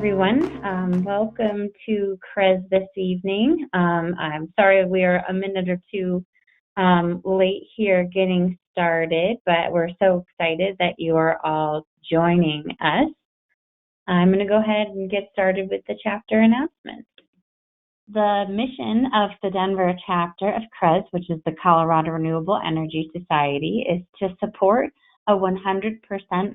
everyone. Welcome to CRES this evening. I'm sorry we're a minute or two late here getting started, but we're so excited that you are all joining us. I'm going to go ahead and get started with the chapter announcements. The mission of the Denver chapter of CRES, which is the Colorado Renewable Energy Society, is to support a 100%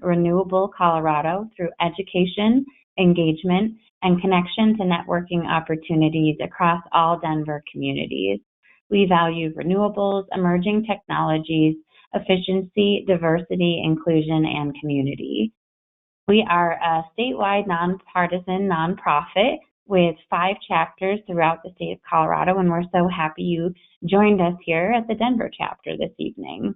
renewable Colorado through education, engagement, and connection to networking opportunities across all Denver communities. We value renewables, emerging technologies, efficiency, diversity, inclusion, and community. We are a statewide nonpartisan nonprofit with 5 chapters throughout the state of Colorado, and we're so happy you joined us here at the Denver chapter this evening.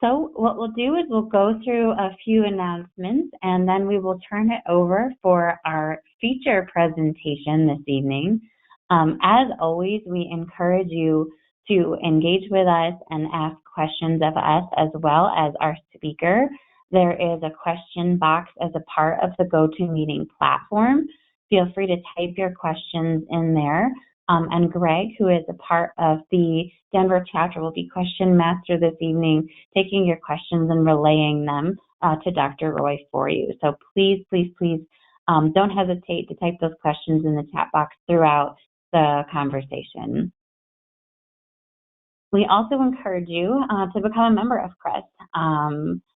So what we'll do is we'll go through a few announcements, and then we will turn it over for our feature presentation this evening. As always, we encourage you to engage with us and ask questions of us as well as our speaker. There is a question box as a part of the GoToMeeting platform. Feel free to type your questions in there. And Greg, who is a part of the Denver chapter, will be question master this evening, taking your questions and relaying them to Dr. Roy for you. So please, please, please don't hesitate to type those questions in the chat box throughout the conversation. We also encourage you to become a member of CRES.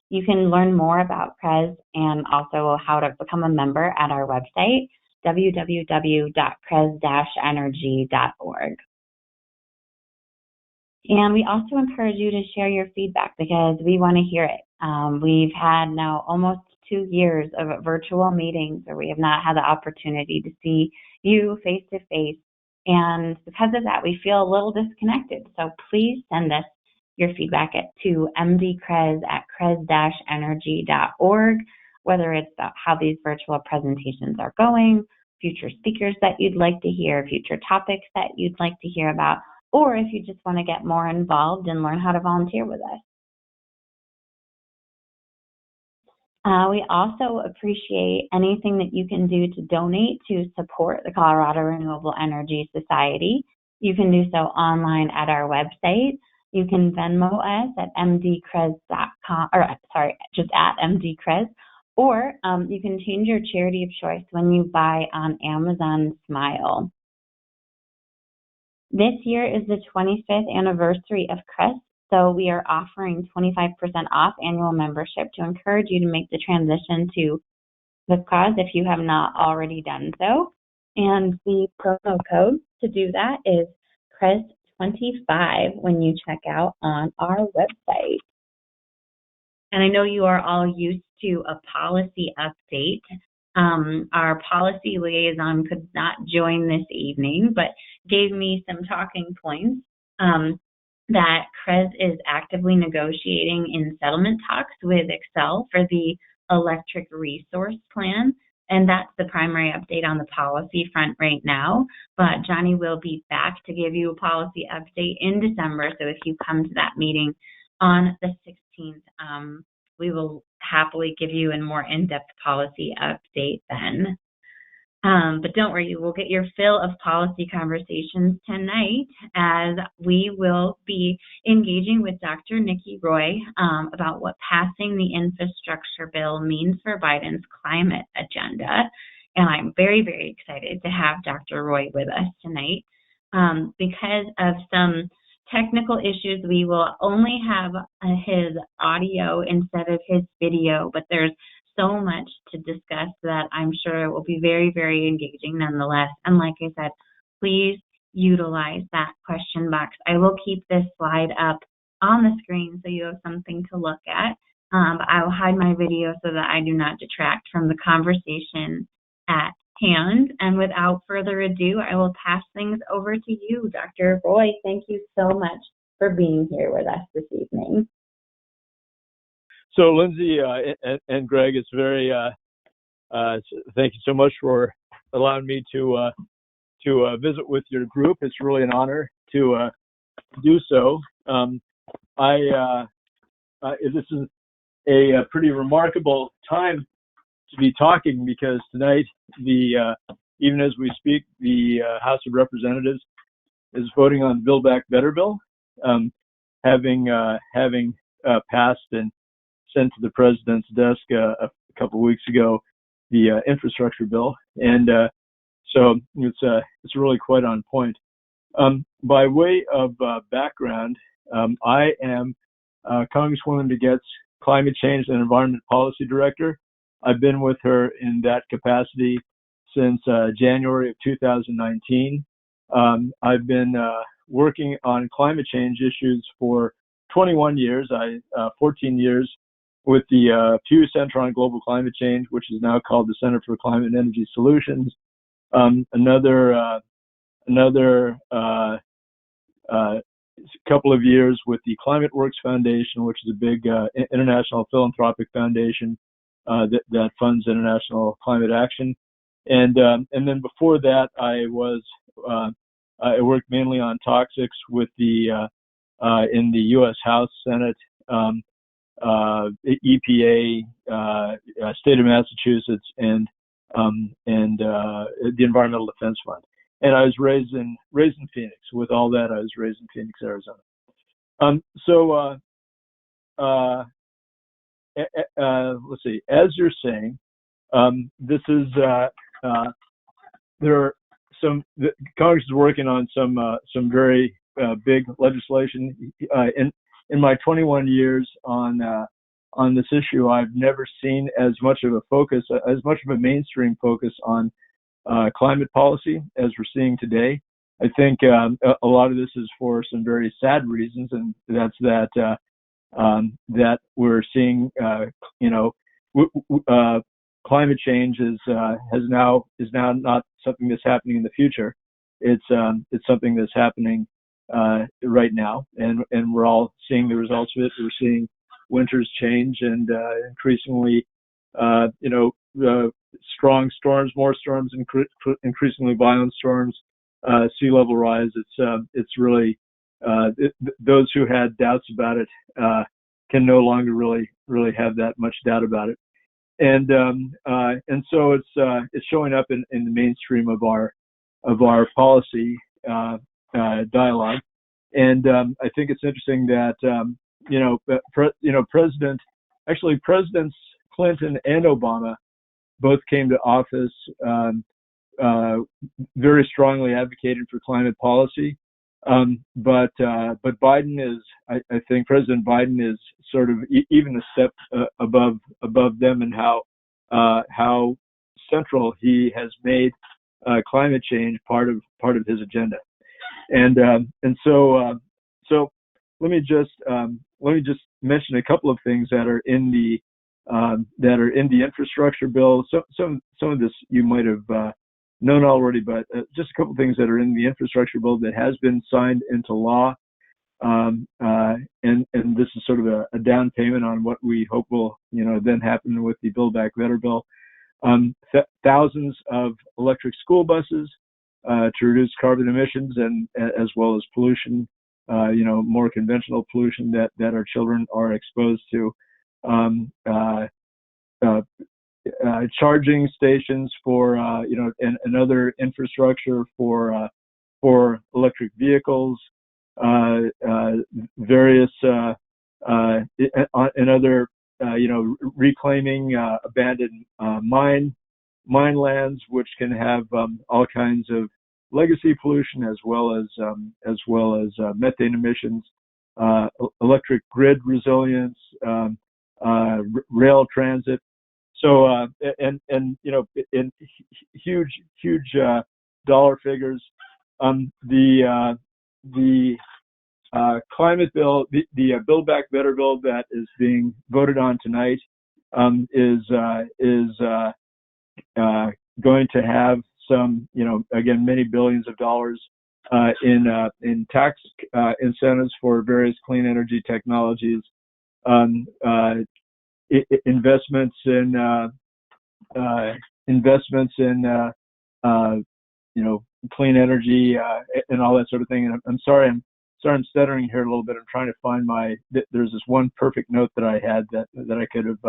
You can learn more about CRES and also how to become a member at our website, www.cres-energy.org. And we also encourage you to share your feedback because we want to hear it. We've had now almost 2 years of virtual meetings where we have not had the opportunity to see you face to face. And because of that, we feel a little disconnected. So please send us your feedback to mdcres@cres-energy.org, whether it's about how these virtual presentations are going, future speakers that you'd like to hear, future topics that you'd like to hear about, or if you just want to get more involved and learn how to volunteer with us. We also appreciate anything that you can do to donate to support the Colorado Renewable Energy Society. You can do so online at our website. You can Venmo us at MDCRES.com, or sorry, just at MDCRES, or you can change your charity of choice when you buy on Amazon Smile. This year is the 25th anniversary of CRES, so we are offering 25% off annual membership to encourage you to make the transition to the cause if you have not already done so. And the promo code to do that is CRES25 when you check out on our website. And I know you are all used to a policy update. Our policy liaison could not join this evening, but gave me some talking points that CRES is actively negotiating in settlement talks with Excel for the electric resource plan. And that's the primary update on the policy front right now. But Johnny will be back to give you a policy update in December. So if you come to that meeting on the 16th, we will happily give you a more in-depth policy update then. But don't worry, you will get your fill of policy conversations tonight as we will be engaging with Dr. Nikki Roy about what passing the infrastructure bill means for Biden's climate agenda. And I'm very, very excited to have Dr. Roy with us tonight. Because of some technical issues, we will only have his audio instead of his video, but there's so much to discuss that I'm sure it will be very, very engaging nonetheless. And like I said, please utilize that question box. I will keep this slide up on the screen so you have something to look at. But I will hide my video so that I do not detract from the conversation at hand. And without further ado, I will pass things over to you, Dr. Roy. Thank you so much for being here with us this evening. So Lindsay and Greg, it's very, thank you so much for allowing me to visit with your group. It's really an honor to do so. This is a pretty remarkable time to be talking, because tonight, even as we speak, the House of Representatives is voting on the Build Back Better bill, having passed and sent to the president's desk a couple of weeks ago the infrastructure bill, and so it's really quite on point. By way of background, I am Congresswoman DeGette's Climate Change and Environment Policy Director. I've been with her in that capacity since January of 2019. I've been working on climate change issues for 21 years. 14 years with the Pew Center on Global Climate Change, which is now called the Center for Climate and Energy Solutions. Another couple of years with the Climate Works Foundation, which is a big international philanthropic foundation that funds international climate action. And then before that, I worked mainly on toxics with the in the U.S. House, Senate, EPA, state of Massachusetts, and the Environmental Defense Fund. And I was raised in Phoenix. With all that, I was raised in Phoenix, Arizona. Let's see. As you're saying, this is there are Congress is working on some very big legislation. In my 21 years on this issue, I've never seen as much of a mainstream focus on climate policy as we're seeing today. I think a lot of this is for some very sad reasons, and that's that we're seeing, climate change is now not something that's happening in the future. It's something that's happening right now, and we're all seeing the results of it. We're seeing winters change, and increasingly, strong storms, more storms, increasingly violent storms, sea level rise. It's really those who had doubts about it can no longer really have that much doubt about it, and so it's showing up in the mainstream of our policy dialogue. And I think it's interesting that Presidents Clinton and Obama both came to office very strongly advocating for climate policy, but Biden is, I think President Biden is sort of even a step above them in how central he has made climate change part of his agenda. And so let me just mention a couple of things that are in the infrastructure bill. So some of this you might have known already, but just a couple of things that are in the infrastructure bill that has been signed into law, and this is sort of a down payment on what we hope will then happen with the Build Back Better bill. Thousands of electric school buses to reduce carbon emissions and as well as pollution, more conventional pollution that our children are exposed to. Charging stations for and other infrastructure for electric vehicles, various and other reclaiming abandoned mine lands, which can have all kinds of legacy pollution as well as methane emissions, electric grid resilience, rail transit. So in huge dollar figures. The climate bill, the Build Back Better bill that is being voted on tonight, is going to have some, again, many billions of dollars in tax incentives for various clean energy technologies, investments in clean energy and all that sort of thing. And I'm sorry I'm stuttering here a little bit. I'm trying to find there's this one perfect note that I had that I could have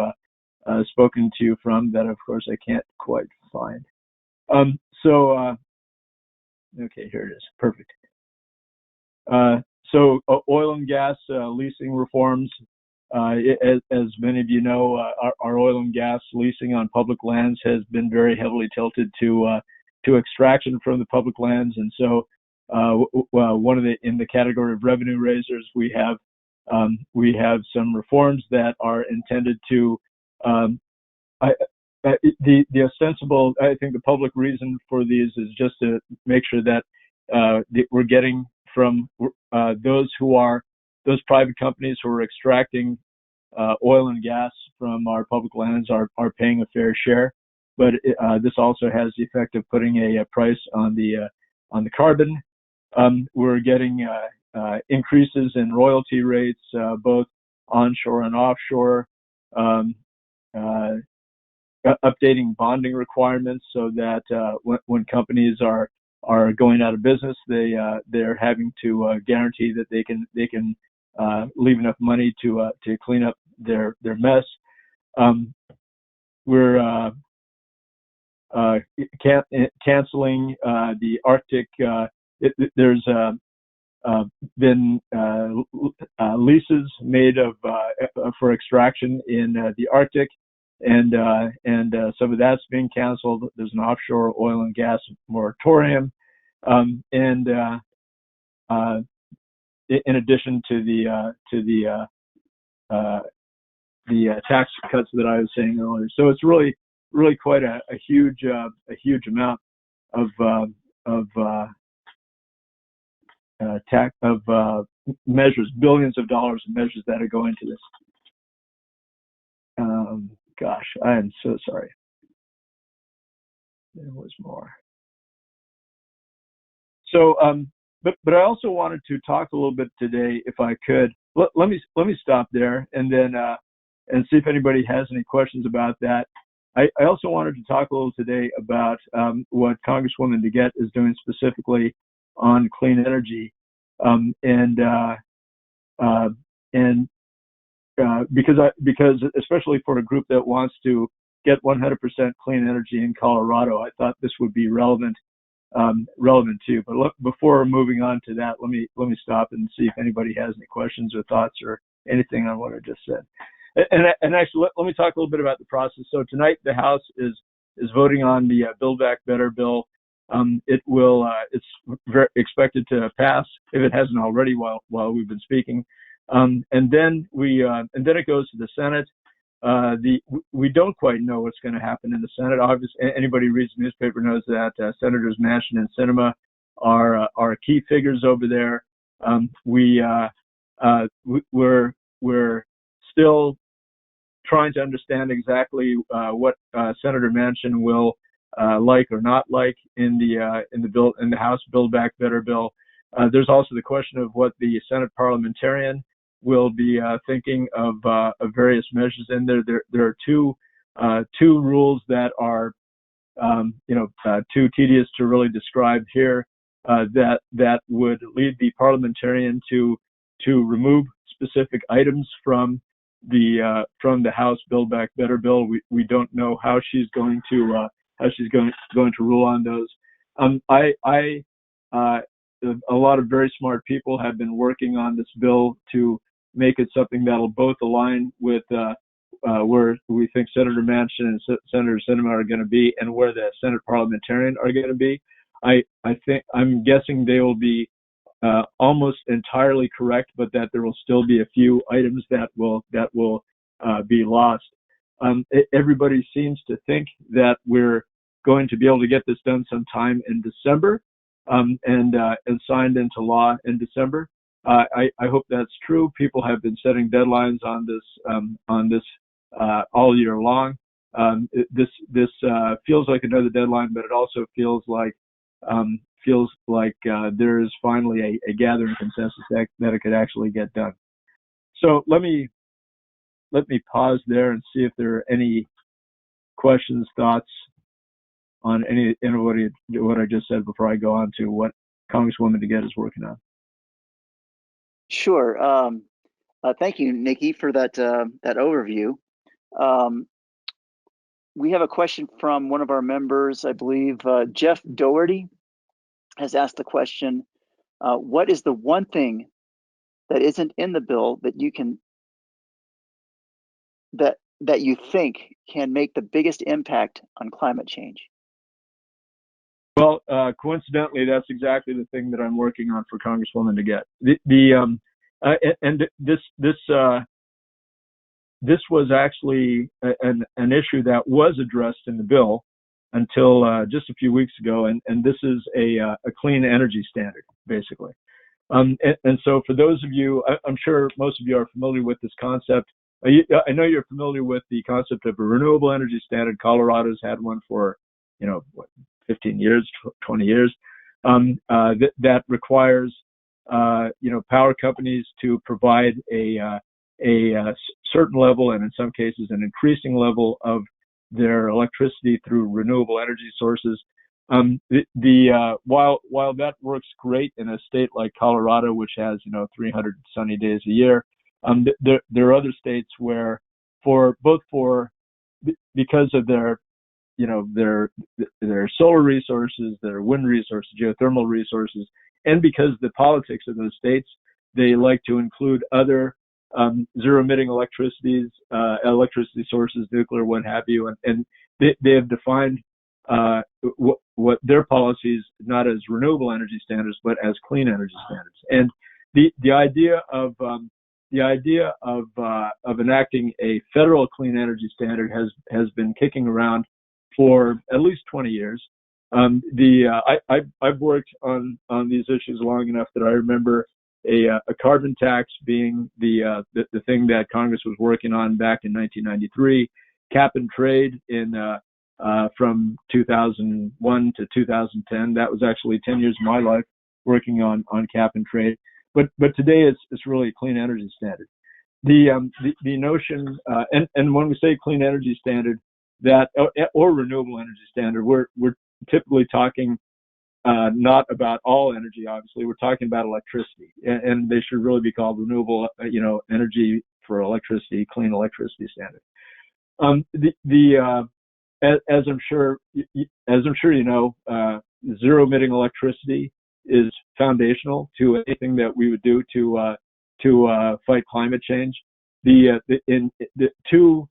spoken to you from that, of course, I can't quite find. Okay, here it is. Perfect. Oil and gas leasing reforms. As many of you know, our oil and gas leasing on public lands has been very heavily tilted to extraction from the public lands, and so one of in the category of revenue raisers, we have some reforms that are intended to the ostensible, I think the public reason for these is just to make sure that we're getting from those private companies who are extracting oil and gas from our public lands are paying a fair share. But this also has the effect of putting a price on the carbon. We're getting increases in royalty rates, both onshore and offshore. Updating bonding requirements so that when companies are going out of business, they're having to guarantee that they can leave enough money to clean up their mess. We're canceling the Arctic. There's been leases made for extraction in the Arctic, and some of that's being canceled. There's an offshore oil and gas moratorium, and in addition to the tax cuts that I was saying earlier. So it's really quite a huge amount of measures, billions of dollars of measures that are going to this. Gosh, I am so sorry. There was more. So, but I also wanted to talk a little bit today, if I could. Let me stop there, and then and see if anybody has any questions about that. I also wanted to talk a little today about what Congresswoman DeGette is doing specifically on clean energy, because especially for a group that wants to get 100% clean energy in Colorado, I thought this would be relevant too. But before moving on to that, let me stop and see if anybody has any questions or thoughts or anything on what I just said. And actually, let me talk a little bit about the process. So tonight, the House is voting on the Build Back Better bill. It's expected to pass if it hasn't already while we've been speaking. And then it goes to the Senate. We don't quite know what's going to happen in the Senate. Obviously, anybody who reads the newspaper knows that Senators Manchin and Sinema are key figures over there. We're still trying to understand exactly what Senator Manchin will like or not like in the House Build Back Better bill. There's also the question of what the Senate parliamentarian will be thinking of various measures in there. There are two rules that are too tedious to really describe here that would lead the parliamentarian to remove specific items from the House Build Back Better bill. We don't know how she's going to rule on those. A lot of very smart people have been working on this bill to make it something that'll both align with where we think Senator Manchin and Senator Sinema are going to be and where the Senate parliamentarian are going to be. I'm guessing they will be almost entirely correct, but that there will still be a few items that will be lost. Everybody seems to think that we're going to be able to get this done sometime in December, and signed into law in December. I hope that's true. People have been setting deadlines on this all year long. This feels like another deadline, but it also feels like there is finally a gathering consensus that it could actually get done. So let me pause there and see if there are any questions, thoughts on what I just said before I go on to what Congresswoman DeGette is working on. Sure. Thank you, Nikki, for that overview. we have a question from one of our members, I believe, Jeff Doherty has asked the question, what is the one thing that isn't in the bill that you can, that you think can make the biggest impact on climate change? Well, coincidentally, that's exactly the thing that I'm working on for Congresswoman DeGette. This was actually an issue that was addressed in the bill until just a few weeks ago, and this is a clean energy standard, basically. And so for those of you, I'm sure most of you are familiar with this concept. I know you're familiar with the concept of a renewable energy standard. Colorado's had one for, 15 years, 20 years, that requires, power companies to provide a certain level, and in some cases an increasing level, of their electricity through renewable energy sources. While that works great in a state like Colorado, which has 300 sunny days a year, there are other states where, because of their solar resources, their wind resources, geothermal resources, and because the politics of those states, they like to include other zero-emitting electricity sources, nuclear, what have you, and they have defined what their policies not as renewable energy standards, but as clean energy standards. And the idea of enacting a federal clean energy standard has been kicking around for at least 20 years. I've worked on these issues long enough that I remember a carbon tax being the thing that Congress was working on back in 1993. Cap and trade from 2001 to 2010. That was actually 10 years of my life working on cap and trade. But today it's really a clean energy standard. The notion, and when we say clean energy standard, or renewable energy standard, we're typically talking not about all energy. Obviously, we're talking about electricity, and they should really be called renewable, energy for electricity, clean electricity standard. As I'm sure you know, zero emitting electricity is foundational to anything that we would do to fight climate change. The two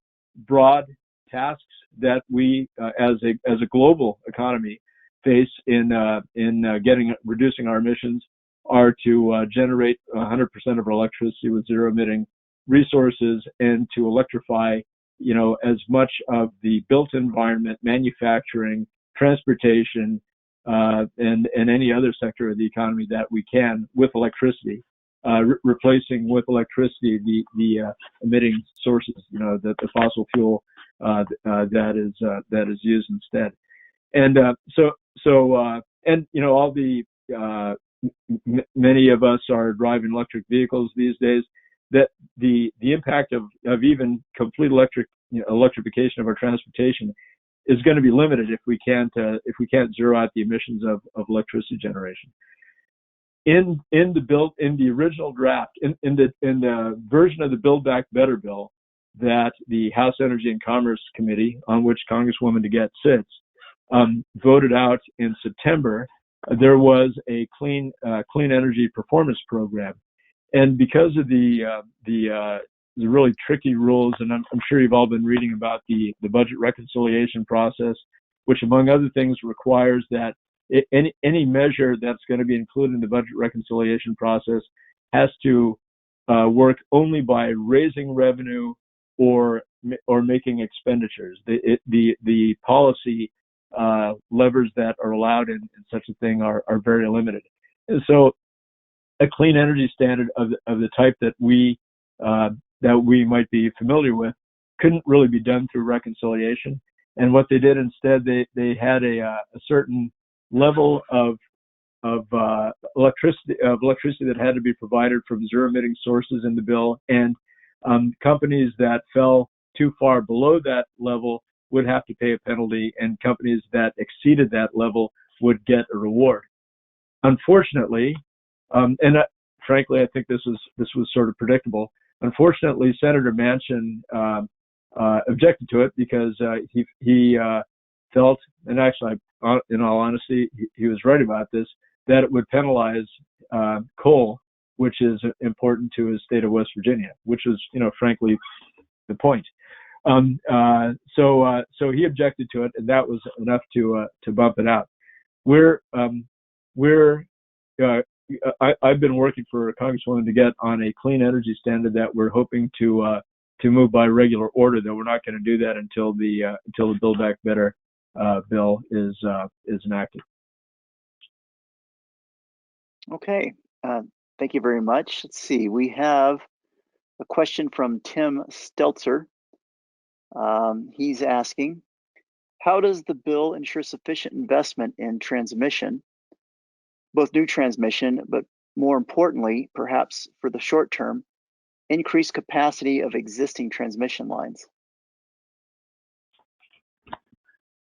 broad tasks that we as a global economy face in reducing our emissions are to generate 100% of our electricity with zero emitting resources, and to electrify as much of the built environment, manufacturing, transportation, and any other sector of the economy that we can with electricity, replacing with electricity the emitting sources, the fossil fuel that is used instead. And many of us are driving electric vehicles these days. That the impact of even complete electrification of our transportation is going to be limited if we can't zero out the emissions of electricity generation. In the original draft, in the version of the Build Back Better bill that the House Energy and Commerce Committee, on which Congresswoman DeGette sits, voted out in September, there was a clean energy performance program. And because of the really tricky rules, and I'm sure you've all been reading about the budget reconciliation process, which among other things requires that any measure that's going to be included in the budget reconciliation process has to work only by raising revenue or making expenditures. The policy levers that are allowed in such a thing are very limited. And so a clean energy standard of the type that we might be familiar with couldn't really be done through reconciliation. And what they did instead, they had a certain level of electricity that had to be provided from zero emitting sources in the bill, and companies that fell too far below that level would have to pay a penalty, and companies that exceeded that level would get a reward. Unfortunately, frankly, I think this was sort of predictable. Unfortunately, Senator Manchin objected to it because he felt, and actually, in all honesty, he was right about this, that it would penalize coal, which is important to his state of West Virginia, which is, frankly, the point. So he objected to it, and that was enough to bump it out. I've been working for Congresswoman DeGette on a clean energy standard that we're hoping to move by regular order. Though we're not going to do that until the Build Back Better bill is enacted. Okay, thank you very much. Let's see, we have a question from Tim Stelzer. He's asking, how does the bill ensure sufficient investment in transmission, both new transmission, but more importantly, perhaps for the short term, increased capacity of existing transmission lines?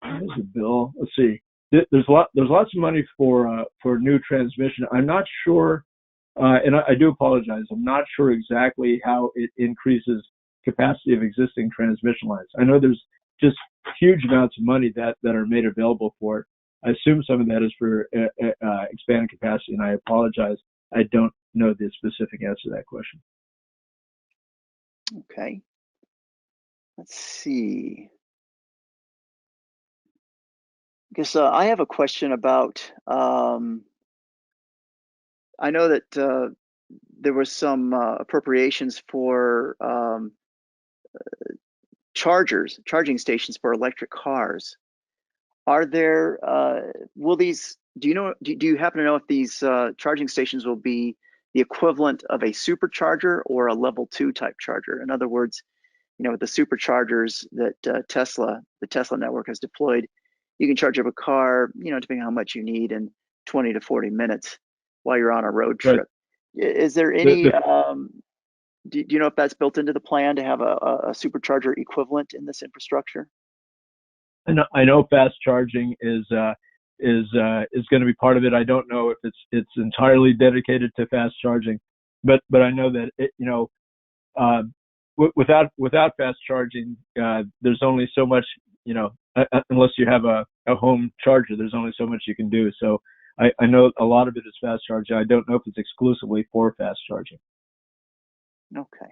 There's a bill. Let's see. There's lots of money for new transmission. I'm not sure, and I do apologize. I'm not sure exactly how it increases capacity of existing transmission lines. I know there's just huge amounts of money that are made available for it. I assume some of that is for expanding capacity, and I apologize. I don't know the specific answer to that question. Okay. Let's see. I guess I have a question about, I know that there was some appropriations for charging stations for electric cars. Are there, do you happen to know if these charging stations will be the equivalent of a supercharger or a level 2 type charger? In other words, with the superchargers that the Tesla network has deployed, you can charge up a car, depending on how much you need, in 20 to 40 minutes while you're on a road trip. Right. Is there any, do you know if that's built into the plan to have a supercharger equivalent in this infrastructure? I know fast charging is going to be part of it. I don't know if it's entirely dedicated to fast charging, but I know that without fast charging, there's only so much, unless you have a home charger, there's only so much you can do. So I know a lot of it is fast charging. I don't know if it's exclusively for fast charging. Okay,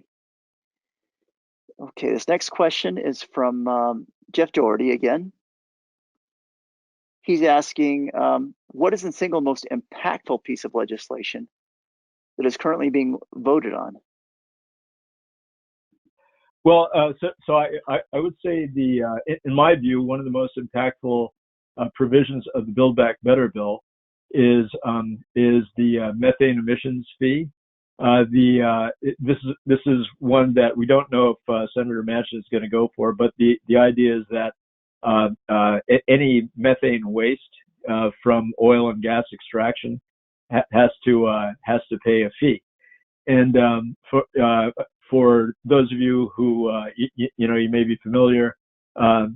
this next question is from Jeff Doherty again. He's asking, what is the single most impactful piece of legislation that is currently being voted on? Well, so I would say in my view, one of the most impactful provisions of the Build Back Better bill is the methane emissions fee. This is one that we don't know if Senator Manchin is going to go for, but the idea is that any methane waste from oil and gas extraction has to pay a fee. And for those of you who you may be familiar,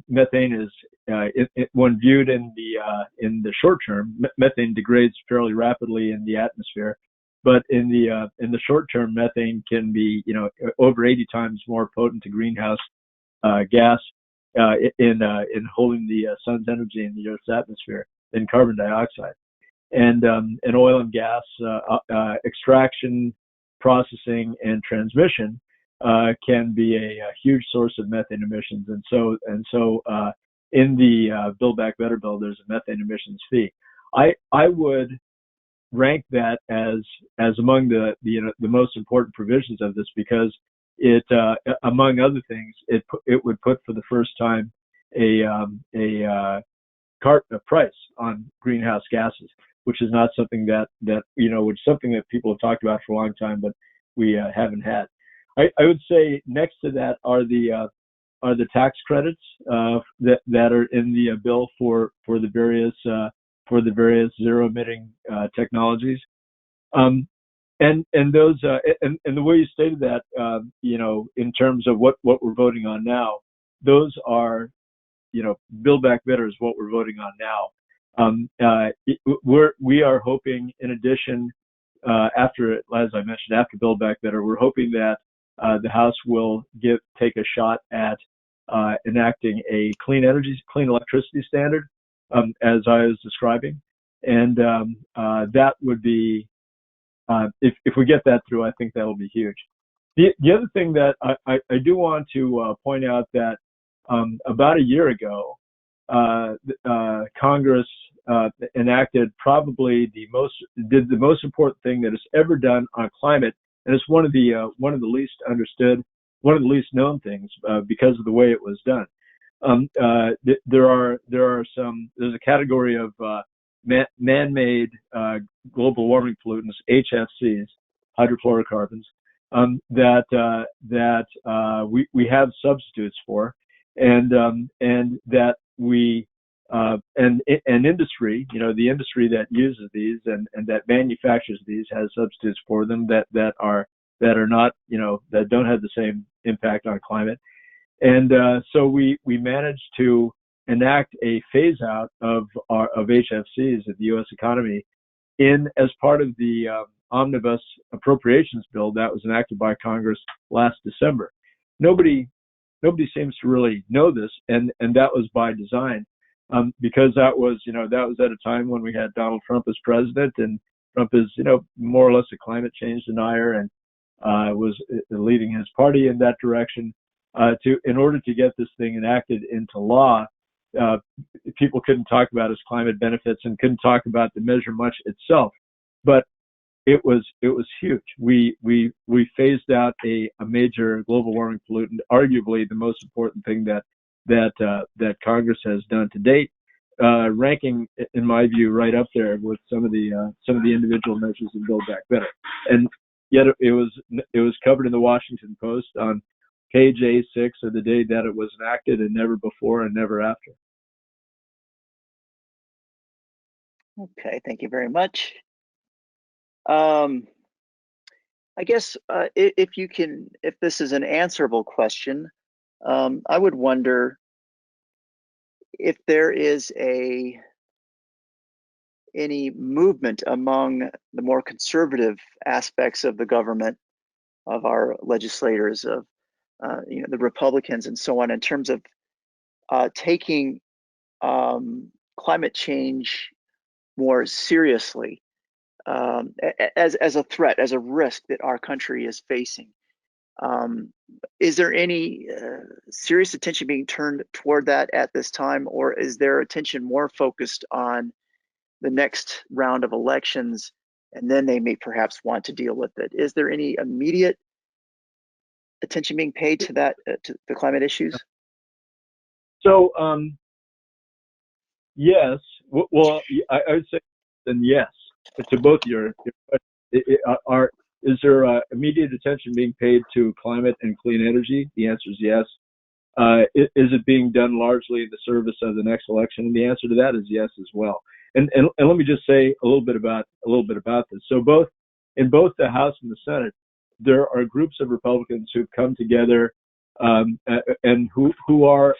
methane is when viewed in the short term, methane degrades fairly rapidly in the atmosphere. But in the short term, methane can be over 80 times more potent to greenhouse gas in holding the sun's energy in the Earth's atmosphere than carbon dioxide. And oil and gas extraction, processing, and transmission can be a huge source of methane emissions. And so in the Build Back Better bill, there's a methane emissions fee. I would rank that as among the most important provisions of this, because it among other things, it would put for the first time a price on greenhouse gases, which is not something which is something that people have talked about for a long time, but we haven't had. I would say next to that are the tax credits that are in the bill for the various zero emitting technologies, and those and the way you stated that, in terms of what we're voting on now, those are, Build Back Better is what we're voting on now. We are hoping, in addition, after Build Back Better, we're hoping that the House will take a shot at enacting a clean electricity standard, as I was describing, and that would be, if we get that through, I think that will be huge. The other thing that I do want to point out that about a year ago, Congress enacted probably the most important thing that is ever done on climate, and it's one of the least understood, one of the least known things because of the way it was done. There's a category of man-made global warming pollutants, HFCs, hydrofluorocarbons, that we have substitutes for, and that we and industry, the industry that uses these and that manufactures these has substitutes for them that are not, that don't have the same impact on climate. And so we managed to enact a phase out of HFCs in the U.S. economy as part of the omnibus appropriations bill that was enacted by Congress last December. Nobody seems to really know this, and that was by design, because that was at a time when we had Donald Trump as president, and Trump is more or less a climate change denier, and was leading his party in that direction. In order to get this thing enacted into law, people couldn't talk about its climate benefits and couldn't talk about the measure much itself, but it was huge. We phased out a major global warming pollutant, arguably the most important thing that Congress has done to date, ranking, in my view, right up there with some of the individual measures in Build Back Better. And yet it was covered in the Washington Post on page A6 of the day that it was enacted, and never before and never after. Okay, thank you very much. I guess if this is an answerable question, I would wonder if there is any movement among the more conservative aspects of the government, of our legislators, of the Republicans and so on, in terms of taking climate change more seriously, as a threat, as a risk that our country is facing. Is there any serious attention being turned toward that at this time, or is their attention more focused on the next round of elections, and then they may perhaps want to deal with it? Is there any immediate attention being paid to that, to the climate issues? So, yes. Well, I would say then yes to both your questions. Is there immediate attention being paid to climate and clean energy? The answer is yes. Is it being done largely in the service of the next election? And the answer to that is yes as well. And let me just say a little bit about this. So in both the House and the Senate, there are groups of Republicans who've come together and who are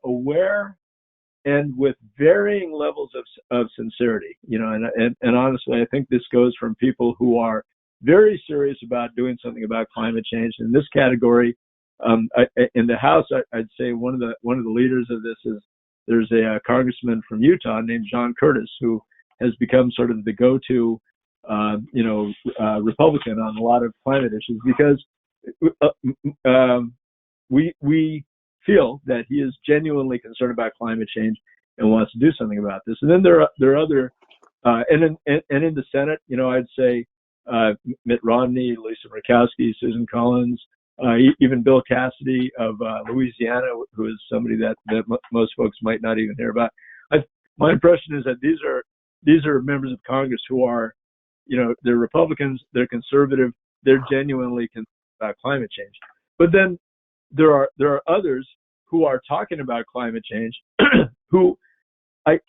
aware and with varying levels of sincerity, and honestly, I think this goes from people who are very serious about doing something about climate change. In this category, in the House, I'd say one of the leaders of this is there's a congressman from Utah named John Curtis, who has become sort of the go-to, Republican on a lot of climate issues, because we feel that he is genuinely concerned about climate change and wants to do something about this. And then there are other, and in the Senate, I'd say Mitt Romney, Lisa Murkowski, Susan Collins, even Bill Cassidy of Louisiana, who is somebody that most folks might not even hear about. My impression is that these are members of Congress who are, they're Republicans, they're conservative, they're genuinely concerned about climate change. But then there are others who are talking about climate change, who I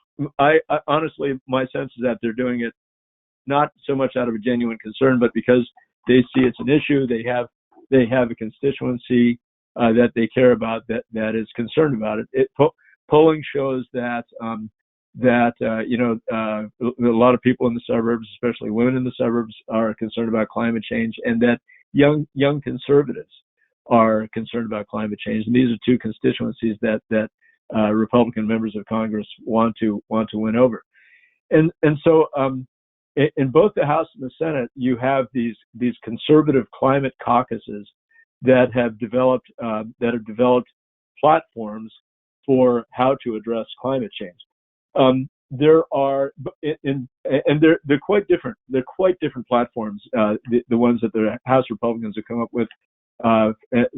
honestly, my sense is that they're doing it not so much out of a genuine concern, but because they see it's an issue. They have a constituency that they care about, that is concerned about it. Polling shows that a lot of people in the suburbs, especially women in the suburbs, are concerned about climate change, and that young conservatives are concerned about climate change, and these are two constituencies that Republican members of Congress want to win over. And so in both the House and the Senate, you have these conservative climate caucuses that have developed platforms for how to address climate change. There are, and they're quite different. They're quite different platforms. The ones that the House Republicans have come up with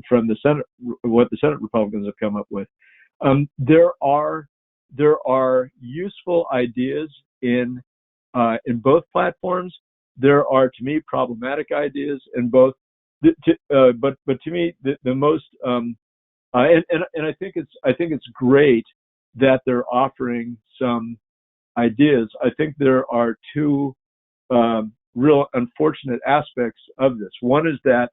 from the Senate, what the Senate Republicans have come up with. There are useful ideas in both platforms. There are, to me, problematic ideas in both. But to me, the most and I think it's great that they're offering some ideas. I think there are two real unfortunate aspects of this. One is that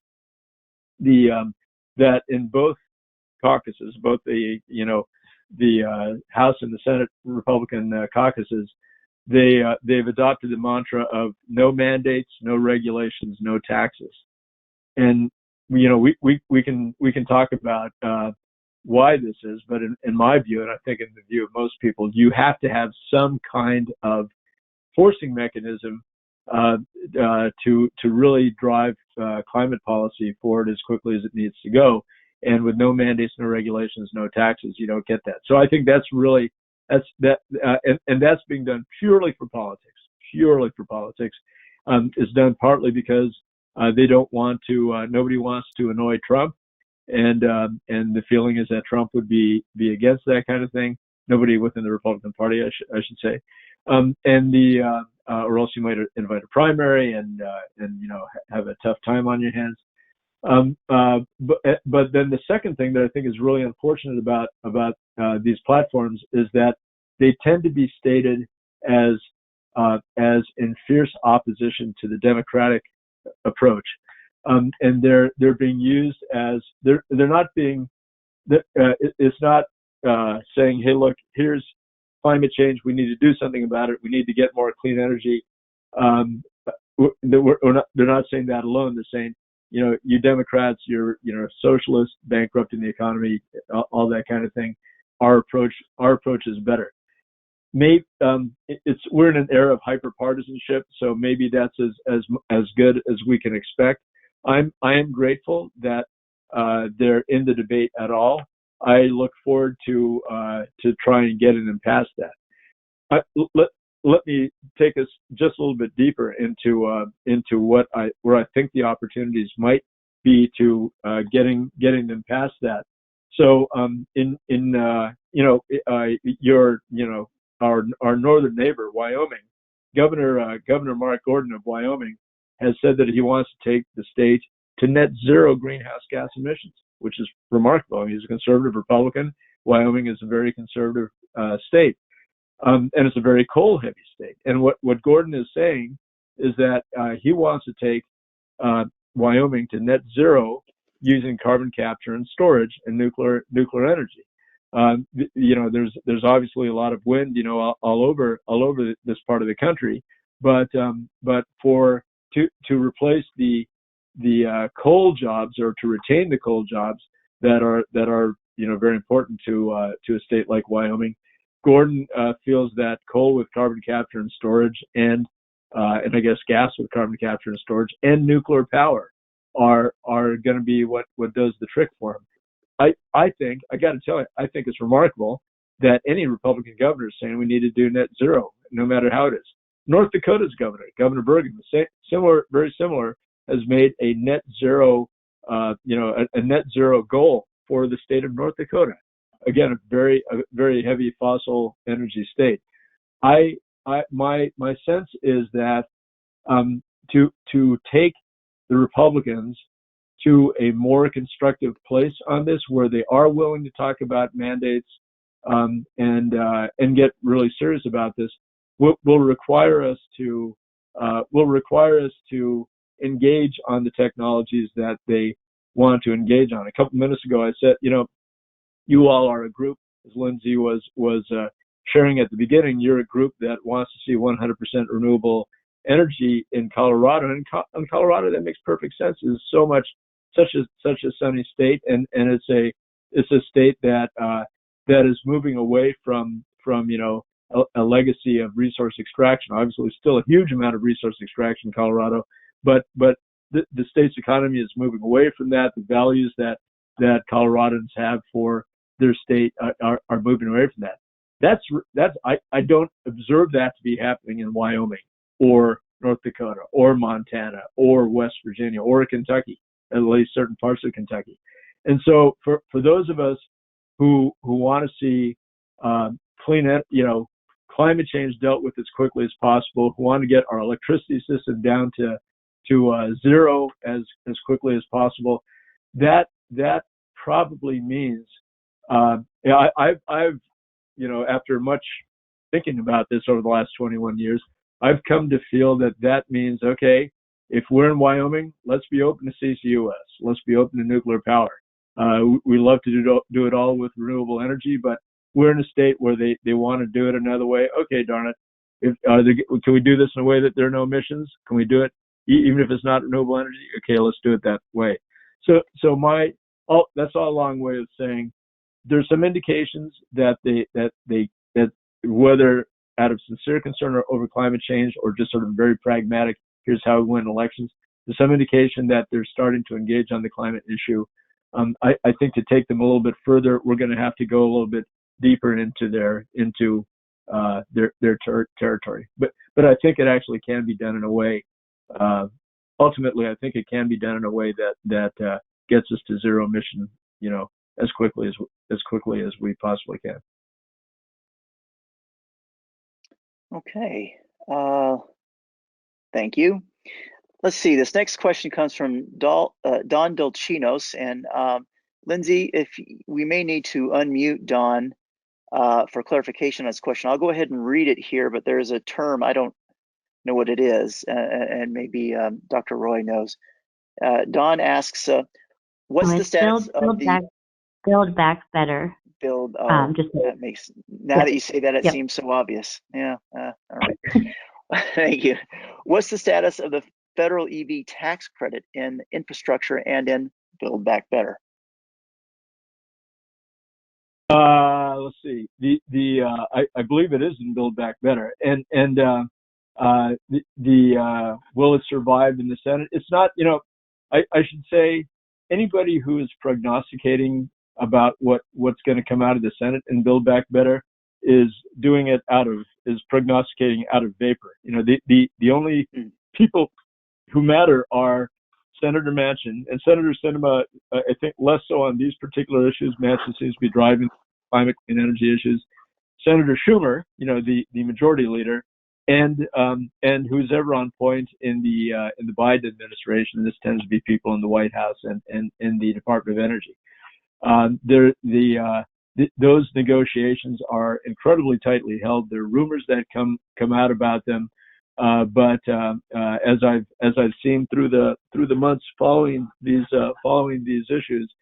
that in both caucuses, both the House and the Senate Republican caucuses, they've adopted the mantra of no mandates, no regulations, no taxes. And we can talk about why this is, but in my view, and I think in the view of most people, you have to have some kind of forcing mechanism to really drive climate policy forward as quickly as it needs to go. And with no mandates, no regulations, no taxes, you don't get that. So I think that's being done purely for politics. Is done partly because they don't want to. Nobody wants to annoy Trump, and the feeling is that Trump would be against that kind of thing. Nobody within the Republican Party, I should say, or else you might invite a primary and have a tough time on your hands. But then the second thing that I think is really unfortunate about these platforms is that they tend to be stated as in fierce opposition to the Democratic approach, and they're being used as they're not being. It's not saying, hey, look, here's climate change. We need to do something about it. We need to get more clean energy. They're not saying that alone. They're saying, you Democrats, you're socialists, bankrupting the economy, all that kind of thing. Our approach is better. Maybe we're in an era of hyperpartisanship, so maybe that's as good as we can expect. I am grateful that they're in the debate at all. I look forward to trying getting them past that. Let me take us just a little bit deeper into where I think the opportunities might be to getting them past that. So our northern neighbor, Wyoming, Governor Mark Gordon of Wyoming has said that he wants to take the state to net zero greenhouse gas emissions, which is remarkable. I mean, he's a conservative Republican. Wyoming is a very conservative state. And it's a very coal-heavy state. And what Gordon is saying is that he wants to take Wyoming to net zero using carbon capture and storage and nuclear energy. There's obviously a lot of wind, all over this part of the country, but to replace the coal jobs or to retain the coal jobs that are very important to a state like Wyoming. Gordon feels that coal with carbon capture and storage and I guess gas with carbon capture and storage and nuclear power are going to be what does the trick for him. I think, I got to tell you, I think it's remarkable that any Republican governor is saying we need to do net zero, no matter how it is. North Dakota's Governor Bergen, very similar, has made a net zero, a net zero goal for the state of North Dakota. Again, a very heavy fossil energy state. My sense is that to take the Republicans to a more constructive place on this, where they are willing to talk about mandates and get really serious about this, will require us to engage on the technologies that they want to engage on. A couple minutes ago, I said, you all are a group, as Lindsay was sharing at the beginning. You're a group that wants to see 100% renewable energy in Colorado, and in Colorado that makes perfect sense. There's so much such a sunny state, and it's a state that that is moving away from a legacy of resource extraction. Obviously, still a huge amount of resource extraction in Colorado, but the state's economy is moving away from that. The values that Coloradans have for their state are moving away from that. I don't observe that to be happening in Wyoming or North Dakota or Montana or West Virginia or Kentucky, at least certain parts of Kentucky. And so for those of us who want to see climate change dealt with as quickly as possible, who want to get our electricity system down to zero as quickly as possible, that probably means I've after much thinking about this over the last 21 years, I've come to feel that means, okay, if we're in Wyoming, let's be open to CCUS. Let's be open to nuclear power. We love to do it all with renewable energy, but we're in a state where they want to do it another way. Okay, darn it. Can we do this in a way that there are no emissions? Can we do it even if it's not renewable energy? Okay, let's do it that way. So that's all a long way of saying there's some indications that whether out of sincere concern or over climate change or just sort of very pragmatic, here's how we win elections, there's some indication that they're starting to engage on the climate issue. I think to take them a little bit further, we're going to have to go a little bit deeper into their territory. But I think it actually can be done in a way. Ultimately, I think it can be done in a way that gets us to zero emission, as quickly as we possibly can. Okay. Thank you. Let's see. This next question comes from Don Dolcinos, and Lindsay, if we may need to unmute Don for clarification on this question. I'll go ahead and read it here, but there's a term I don't know what it is, and maybe Dr. Roy knows. Don asks, "What's the status of the Build Back Better?" Build. Just that makes that you say that, it seems so obvious. Yeah. All right. Thank you. What's the status of the federal EV tax credit in infrastructure and in Build Back Better? Let's see. I believe it is in Build Back Better, and will it survive in the Senate? It's not. I should say anybody who is prognosticating about what's going to come out of the Senate and Build Back Better is doing it is prognosticating out of vapor. The only people who matter are Senator Manchin and Senator Sinema. I think less so on these particular issues. Manchin seems to be driving climate and energy issues. Senator Schumer, the majority leader, and who's ever on point in the Biden administration. This tends to be people in the White House and in the Department of Energy. Those negotiations are incredibly tightly held. There are rumors that come out about them, but as I've seen through the months following these issues,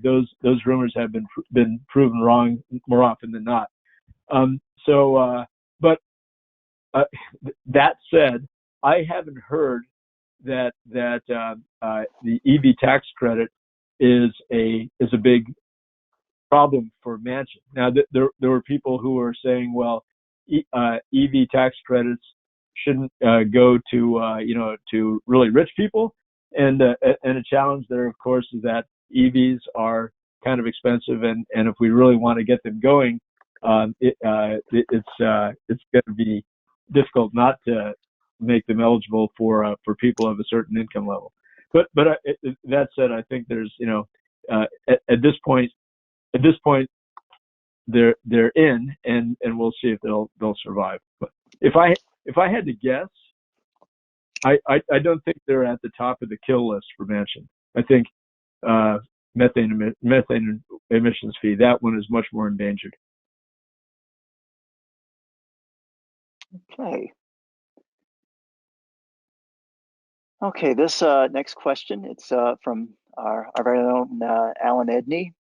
those rumors have been proven wrong more often than not. But that said, I haven't heard that the EV tax credit is a big problem for Manchin. Now, there were people who were saying, well, EV tax credits shouldn't go to really rich people, and a challenge there, of course, is that EVs are kind of expensive, and if we really want to get them going, it's going to be difficult not to make them eligible for people of a certain income level. But that said, I think there's at this point they're in, and we'll see if they'll survive. But if I had to guess, I don't think they're at the top of the kill list for Manchin. I think methane emissions fee, that one is much more endangered. Okay, this next question, it's from our very own Alan Edney.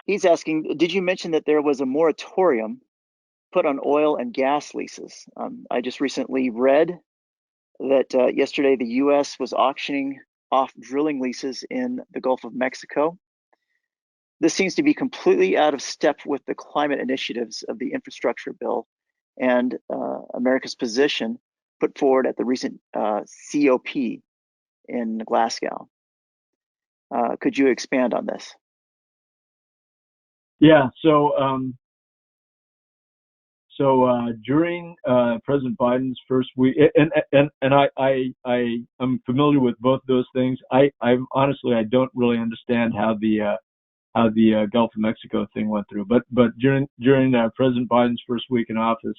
He's asking, did you mention that there was a moratorium put on oil and gas leases? I just recently read that yesterday the U.S. was auctioning off drilling leases in the Gulf of Mexico. This seems to be completely out of step with the climate initiatives of the infrastructure bill and America's position put forward at the recent COP in Glasgow. Could you expand on this? Yeah. So during President Biden's first week, and I'm familiar with both those things. I'm honestly, I don't really understand how the Gulf of Mexico thing went through. But during President Biden's first week in office,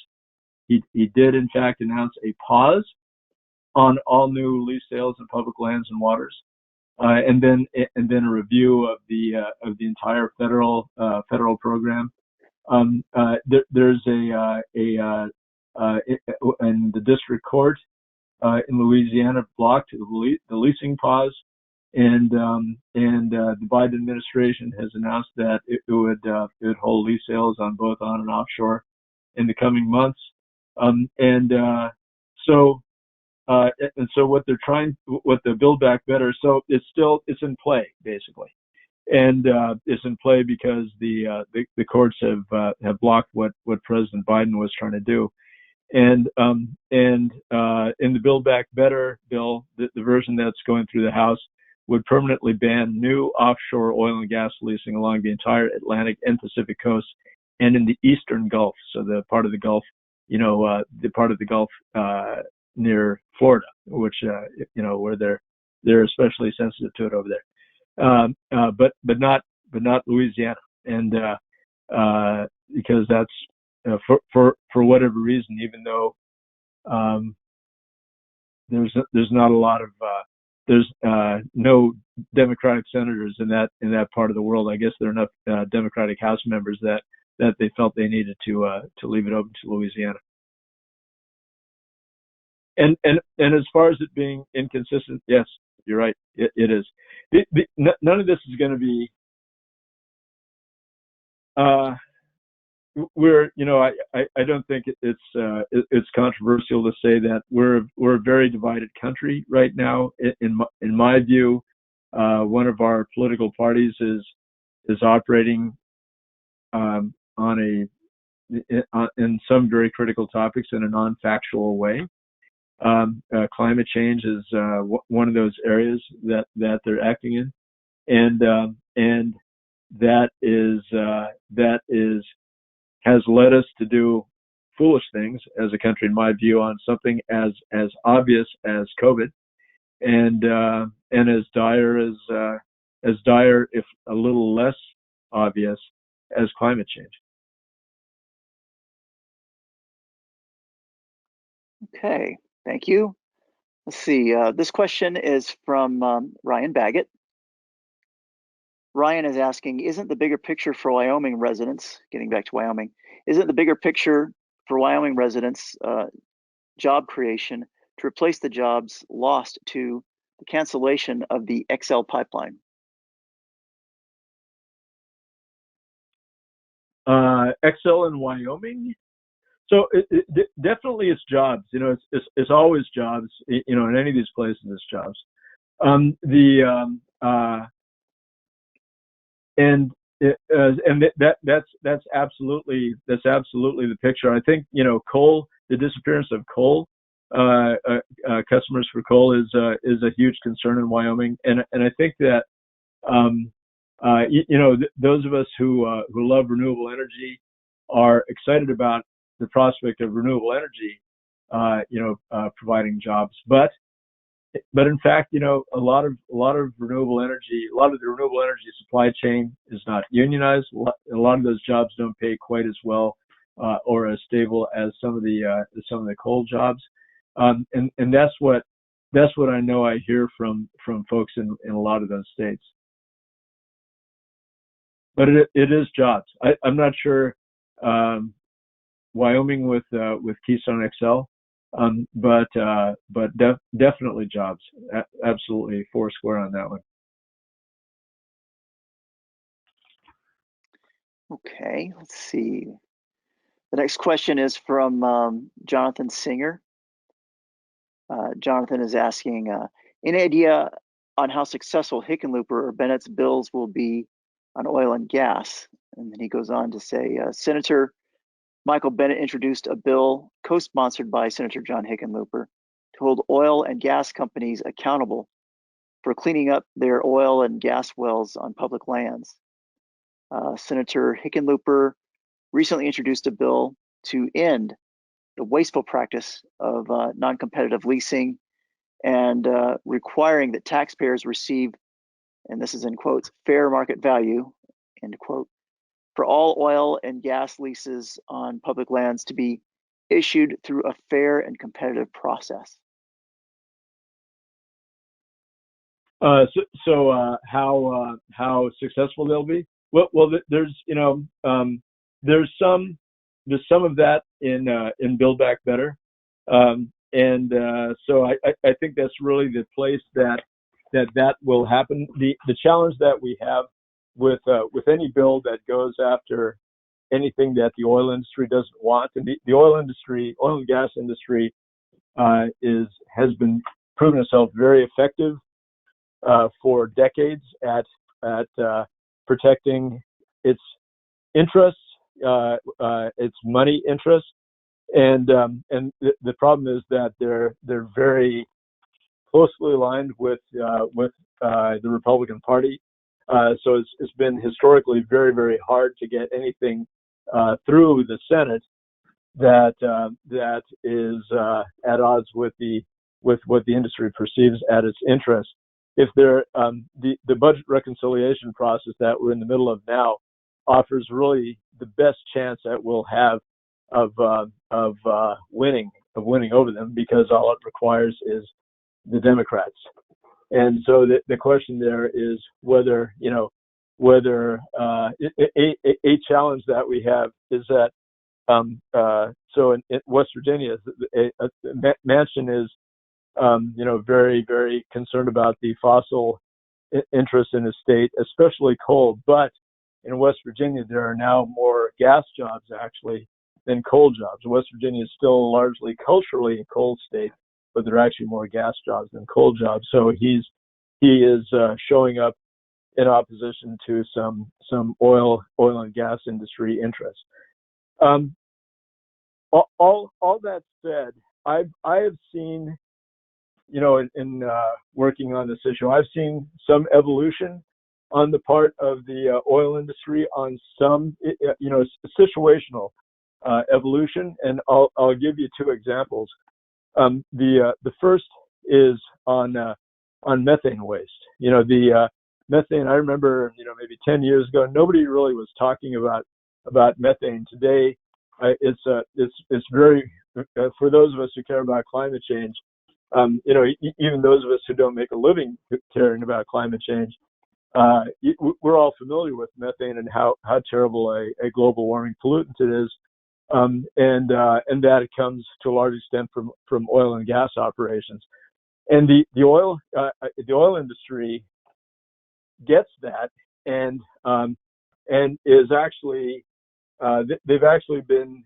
he did in fact announce a pause on all new lease sales in public lands and waters, and then a review of the entire federal program. There's and the district court in Louisiana blocked the leasing pause, and the Biden administration has announced that it would hold lease sales on both on and offshore in the coming months. So what the Build Back Better, so it's in play basically. And it's in play because the courts have blocked what President Biden was trying to do, and in the Build Back Better bill, the version that's going through the House would permanently ban new offshore oil and gas leasing along the entire Atlantic and Pacific coast and in the Eastern Gulf, so the part of the Gulf, the part of the Gulf near Florida, which where they're especially sensitive to it over there. But not Louisiana, and because that's for whatever reason, even though there's not a lot of there's no Democratic senators in that part of the world. I guess there are enough Democratic House members that they felt they needed to leave it open to Louisiana. And as far as it being inconsistent, yes, you're right. It is. None of this is going to be. I don't think it's controversial to say that we're a very divided country right now. In my view, one of our political parties is operating in some very critical topics in a non-factual way. Climate change is one of those areas that they're acting in, and that has led us to do foolish things as a country, in my view, on something as obvious as COVID, and as dire, if a little less obvious, as climate change. Okay, thank you. Let's see. This question is from Ryan Baggett. Ryan is asking, isn't the bigger picture for Wyoming residents, getting back to Wyoming, isn't the bigger picture for Wyoming residents job creation to replace the jobs lost to the cancellation of the XL pipeline? XL in Wyoming? So it definitely it's jobs. It's always jobs. In any of these places, it's jobs. That's absolutely the picture. I think coal, the disappearance of coal, customers for coal is a huge concern in Wyoming, and I think that those of us who love renewable energy are excited about the prospect of renewable energy, providing jobs. But in fact, a lot of the renewable energy supply chain is not unionized. A lot of those jobs don't pay quite as well or as stable as some of the coal jobs. And that's what I know. I hear from folks in a lot of those states. But it is jobs. I'm not sure Wyoming with Keystone XL, but definitely jobs. Absolutely foursquare on that one. Okay, let's see. The next question is from Jonathan Singer. Jonathan is asking, any idea on how successful Hickenlooper or Bennett's bills will be on oil and gas? And then he goes on to say, Senator Michael Bennet introduced a bill co-sponsored by Senator John Hickenlooper to hold oil and gas companies accountable for cleaning up their oil and gas wells on public lands. Senator Hickenlooper recently introduced a bill to end the wasteful practice of non-competitive leasing and requiring that taxpayers receive, and this is in quotes, fair market value, end quote, for all oil and gas leases on public lands to be issued through a fair and competitive process. How successful they'll be? Well, there's there's some of that in Build Back Better, so I think that's really the place that will happen. The challenge that we have with any bill that goes after anything that the oil industry doesn't want, and the oil and gas industry has been proven itself very effective for decades at protecting its interests, its money interests, and the problem is that they're very closely aligned with the Republican Party. So it's been historically very, very hard to get anything through the Senate that is at odds with what the industry perceives as its interest. If the budget reconciliation process that we're in the middle of now offers really the best chance that we'll have of winning over them, because all it requires is the Democrats. And so the question there is whether a challenge that we have is that so in West Virginia, Manchin is very, very concerned about the fossil interest in his state, especially coal. But in West Virginia, there are now more gas jobs actually than coal jobs. West Virginia is still largely culturally a coal state, but there are actually more gas jobs than coal jobs. So he is showing up in opposition to some oil and gas industry interests. All that said, I have seen, in working on this issue, I've seen some evolution on the part of the oil industry on some, situational evolution, and I'll give you two examples. The first is on methane waste. The methane. I remember, maybe 10 years ago, nobody really was talking about methane. Today, it's very for those of us who care about climate change. Even those of us who don't make a living caring about climate change, we're all familiar with methane and how terrible a global warming pollutant it is, and that it comes to a large extent from oil and gas operations. And the oil industry gets that, and is actually they've actually been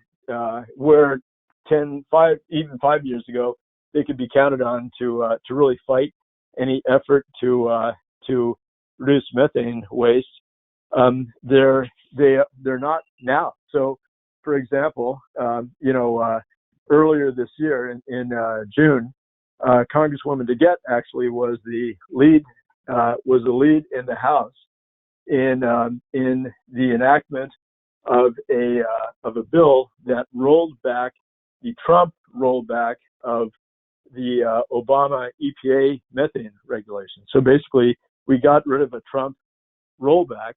where 5 years ago they could be counted on to really fight any effort to reduce methane waste. They're not now. So, for example, earlier this year in June, Congresswoman DeGette actually was the lead in the House in the enactment of a bill that rolled back the Trump rollback of the Obama EPA methane regulation. So basically, we got rid of a Trump rollback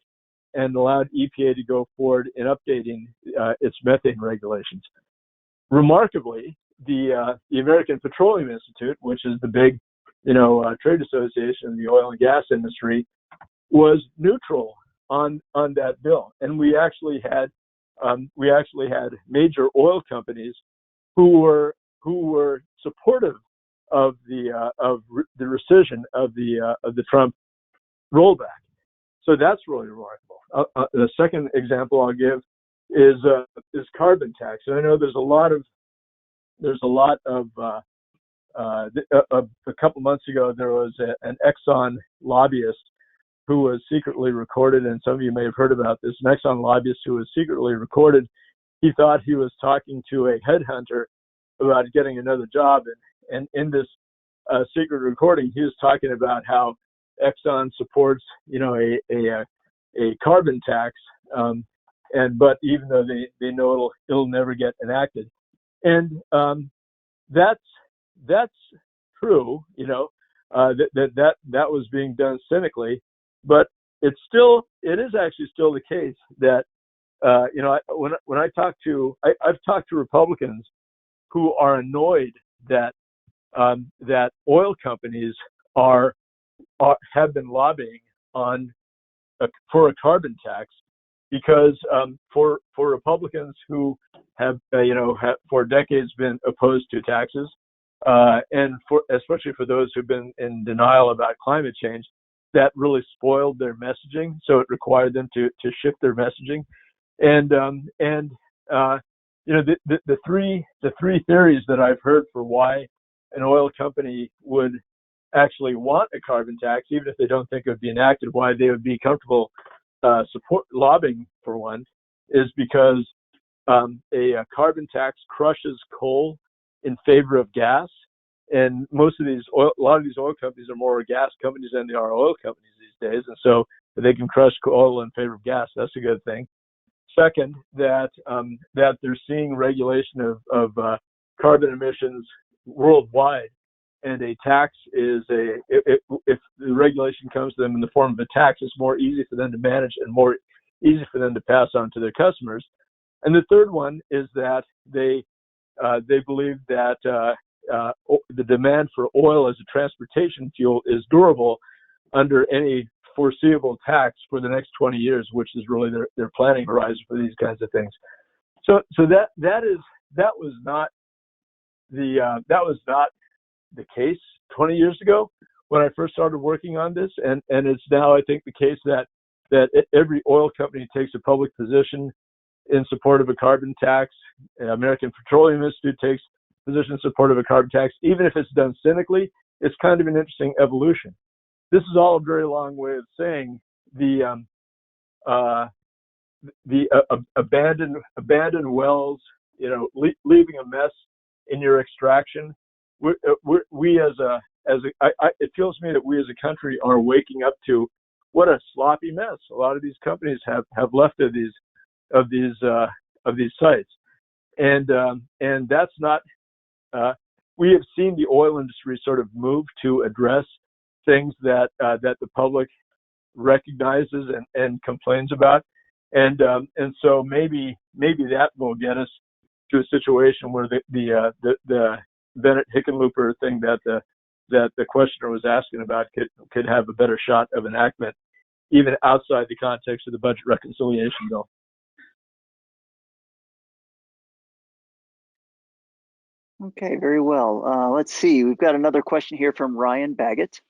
and allowed EPA to go forward in updating its methane regulations. Remarkably, the American Petroleum Institute, which is the big, trade association in the oil and gas industry, was neutral on that bill, and we actually had major oil companies who were supportive of the rescission of the Trump rollback. So that's really remarkable. The second example I'll give is carbon tax, and I know there's a lot of a couple months ago, there was an Exxon lobbyist who was secretly recorded, and some of you may have heard about this. An Exxon lobbyist who was secretly recorded. He thought he was talking to a headhunter about getting another job, and in this secret recording, he was talking about how Exxon supports, a carbon tax, but even though they know it'll never get enacted, and that's true, that was being done cynically, but it is actually still the case that when I've talked to Republicans who are annoyed that oil companies have been lobbying for a carbon tax, because for Republicans who have for decades been opposed to taxes, and especially for those who've been in denial about climate change, that really spoiled their messaging. So it required them to shift their messaging, and the three theories that I've heard for why an oil company would actually want a carbon tax, even if they don't think it would be enacted, why they would be comfortable lobbying for one, is because a carbon tax crushes coal in favor of gas, and a lot of these oil companies are more gas companies than they are oil companies these days, and so if they can crush coal in favor of gas, that's a good thing. Second, that they're seeing regulation of carbon emissions worldwide, and a tax is if the regulation comes to them in the form of a tax, it's more easy for them to manage and more easy for them to pass on to their customers. And the third one is that they believe that the demand for oil as a transportation fuel is durable under any foreseeable tax for the next 20 years, which is really their planning horizon for these kinds of things. So that was not the case 20 years ago when I first started working on this, and it's now, I think, the case that every oil company takes a public position in support of a carbon tax. American Petroleum Institute takes a position in support of a carbon tax, even if it's done cynically. It's kind of an interesting evolution. This is all a very long way of saying the abandoned wells, leaving a mess in your extraction. It feels to me that we as a country are waking up to what a sloppy mess a lot of these companies have left of these sites, and that's not. We have seen the oil industry sort of move to address things that the public recognizes and complains about, and so maybe that will get us to a situation where the Bennett Hickenlooper thing that the questioner was asking about could have a better shot of enactment, even outside the context of the budget reconciliation bill. Okay, very well. Let's see. We've got another question here from Ryan Baggett.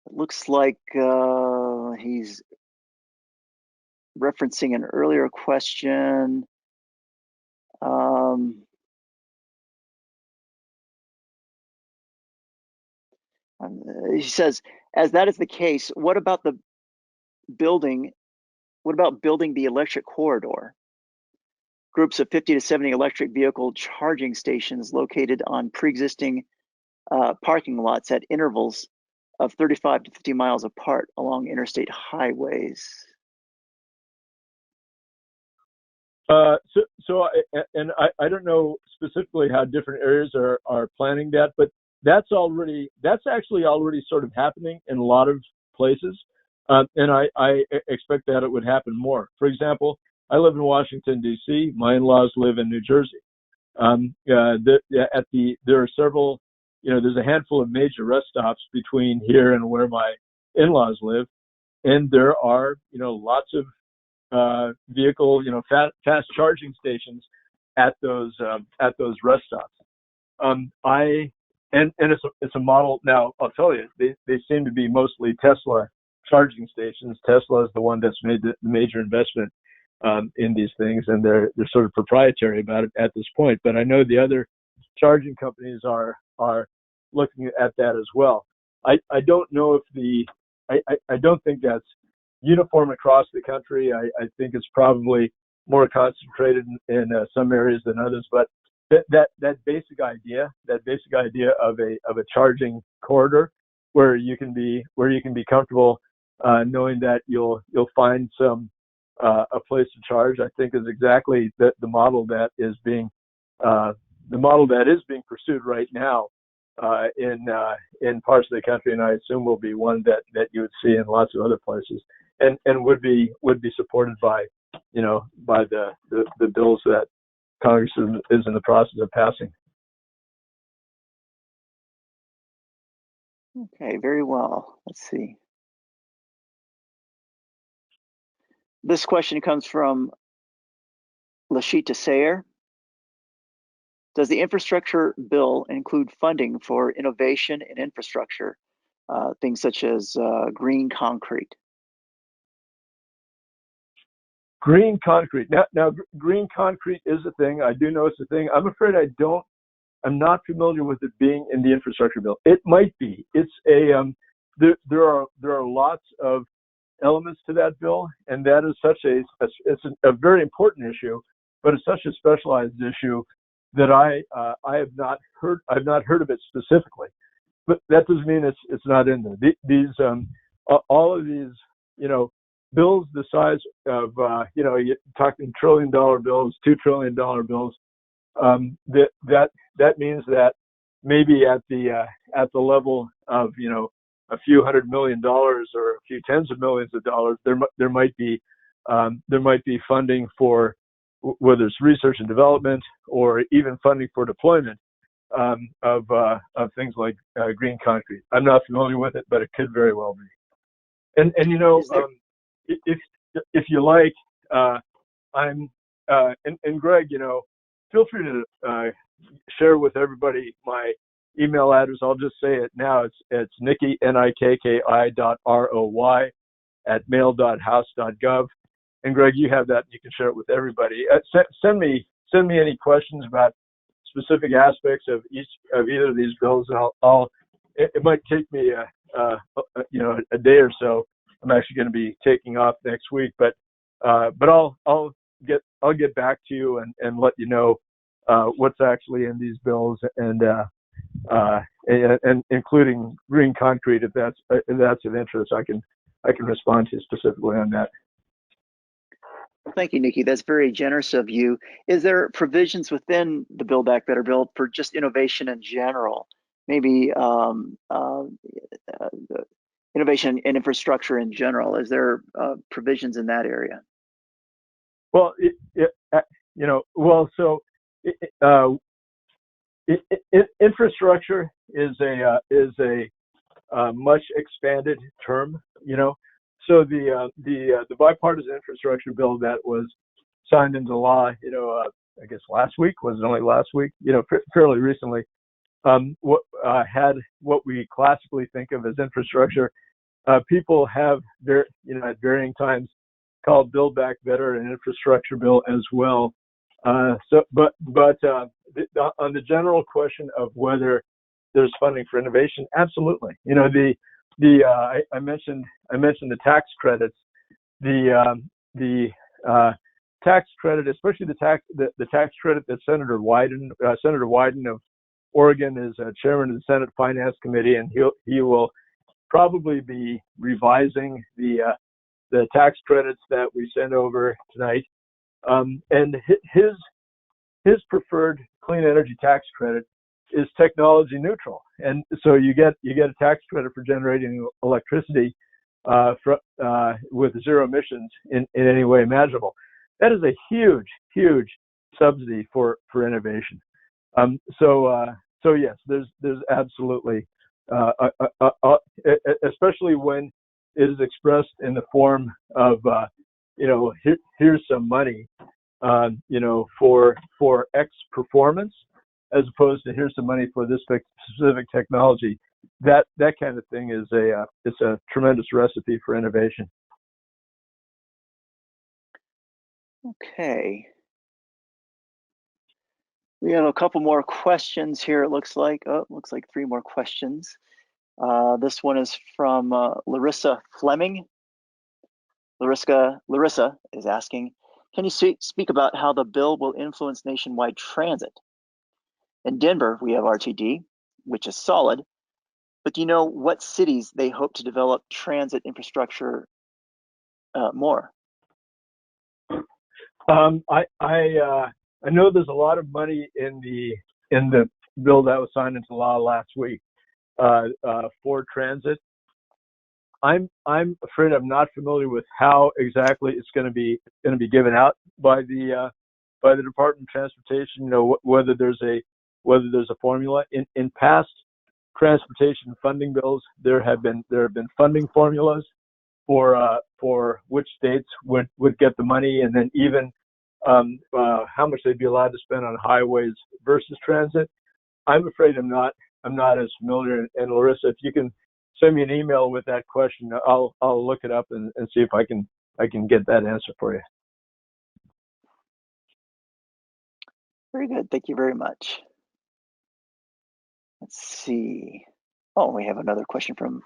It looks like he's referencing an earlier question. He says, as that is the case, what about building the electric corridor? Groups of 50 to 70 electric vehicle charging stations located on pre-existing parking lots at intervals of 35 to 50 miles apart along interstate highways. I don't know specifically how different areas are planning that, but that's actually already sort of happening in a lot of places, and I expect that it would happen more. For example, I live in Washington D.C. My in-laws live in New Jersey. There are several. There's a handful of major rest stops between here and where my in-laws live, and there are lots of vehicle fast charging stations at those rest stops. It's a model. Now I'll tell you, they seem to be mostly Tesla charging stations. Tesla is the one that's made the major investment in these things, and they're sort of proprietary about it at this point. But I know the other charging companies are looking at that as well. I don't know if I don't think that's uniform across the country. I think it's probably more concentrated in some areas than others. But that basic idea of a charging corridor where you can be comfortable knowing that you'll find a place to charge, I think is exactly the model that is being pursued right now in parts of the country, and I assume will be one that you would see in lots of other places, and would be supported by the bills that Congress is in the process of passing. Okay, very well. Let's see. This question comes from Lashita Sayer. Does the infrastructure bill include funding for innovation in infrastructure, things such as green concrete? Green concrete. Now, green concrete is a thing. I do know it's a thing. I'm afraid I'm not familiar with it being in the infrastructure bill. It might be. It's there are lots of elements to that bill, and that is it's a very important issue, but it's such a specialized issue that I have not heard of it specifically. But that doesn't mean it's not in there. These all of these bills the size of you're talking $1 trillion bills, $2 trillion bills. That means that maybe at the level of a few $100 million or a few tens of millions of dollars, there might be funding for whether it's research and development or even funding for deployment of things like green concrete. I'm not familiar with it, but it could very well be. And if you like, I'm and Greg, feel free to share with everybody my email address. I'll just say it now. It's Nikki, nikki.roy @mail.house.gov. And Greg, you have that. You can share it with everybody. Send me any questions about specific aspects of either of these bills, and it might take me a day or so. I'm actually going to be taking off next week, but I'll get back to you and let you know what's actually in these bills, and including green concrete if that's of interest. I can respond to you specifically on that. Well, thank you, Nikki. That's very generous of you. Is there provisions within the Build Act that are built for just innovation in general? Maybe innovation in infrastructure in general. Is there provisions in that area? Well, infrastructure is a much expanded term. So the bipartisan infrastructure bill that was signed into law, I guess last week, was it only last week? Fairly recently, had what we classically think of as infrastructure. People have at varying times called Build Back Better an infrastructure bill as well. But on the general question of whether there's funding for innovation, absolutely. I mentioned the tax credits. The tax credit, especially the tax credit that Senator Wyden of Oregon is chairman of the Senate Finance Committee, and he will probably be revising the tax credits that we send over tonight. And his preferred clean energy tax credit is technology neutral, and so you get a tax credit for generating electricity with zero emissions in any way imaginable. That is a huge subsidy for innovation. So yes, there's absolutely, especially when it is expressed in the form of here's some money for X performance, as opposed to here's some money for this specific technology. That kind of thing is it's a tremendous recipe for innovation. Okay. We have a couple more questions here. It looks like, looks like 3 more questions. This one is from Larissa Fleming. Larissa is asking, can you speak about how the bill will influence nationwide transit? In Denver, we have RTD, which is solid, but do you know what cities they hope to develop transit infrastructure more? I know there's a lot of money in the bill that was signed into law last week for transit. I'm afraid I'm not familiar with how exactly it's going to be given out by the Department of Transportation. You know, whether there's a formula in past transportation funding bills. There have been funding formulas for which states would get the money, and then even how much they'd be allowed to spend on highways versus transit. I'm afraid I'm not as familiar. And Larissa, if you can send me an email with that question, I'll look it up and see if I can get that answer for you. Very good. Thank you very much. Let's see. Oh, we have another question from,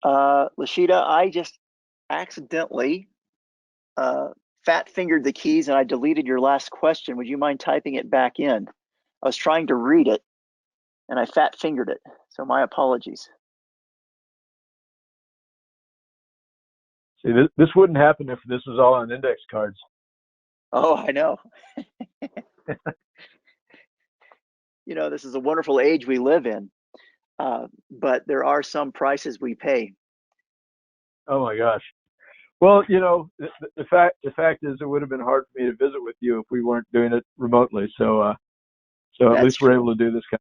Lashida, I just accidentally fat-fingered the keys and I deleted your last question. Would you mind typing it back in? I was trying to read it and I fat-fingered it. So my apologies. See, this wouldn't happen if this was all on index cards. Oh, I know. You know, this is a wonderful age we live in, but there are some prices we pay. Oh my gosh. Well, you know, the fact is, it would have been hard for me to visit with you if we weren't doing it remotely. So at least we're able to do this kind of,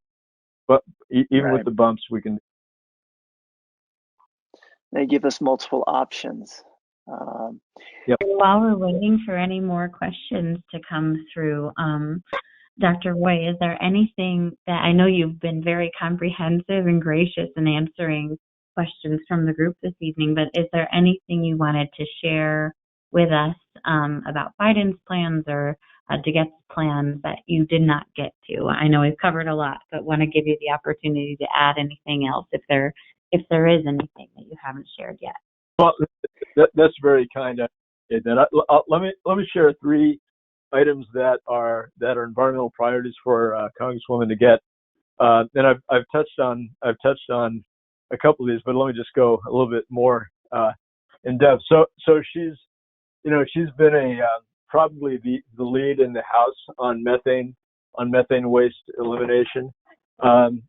but even with the bumps, we can. They give us multiple options. Yep. While we're waiting for any more questions to come through, Dr. Roy, is there anything that, I know you've been very comprehensive and gracious in answering questions from the group this evening, but is there anything you wanted to share with us about Biden's plans or DeGette's plans that you did not get to? I know we've covered a lot, but want to give you the opportunity to add anything else if there is anything that you haven't shared yet. Well, that's very kind of you. Let me share 3 items that are environmental priorities for Congresswoman DeGette. And I've touched on a couple of these, but let me just go a little bit more in depth. So she's been probably the lead in the House on methane waste elimination, and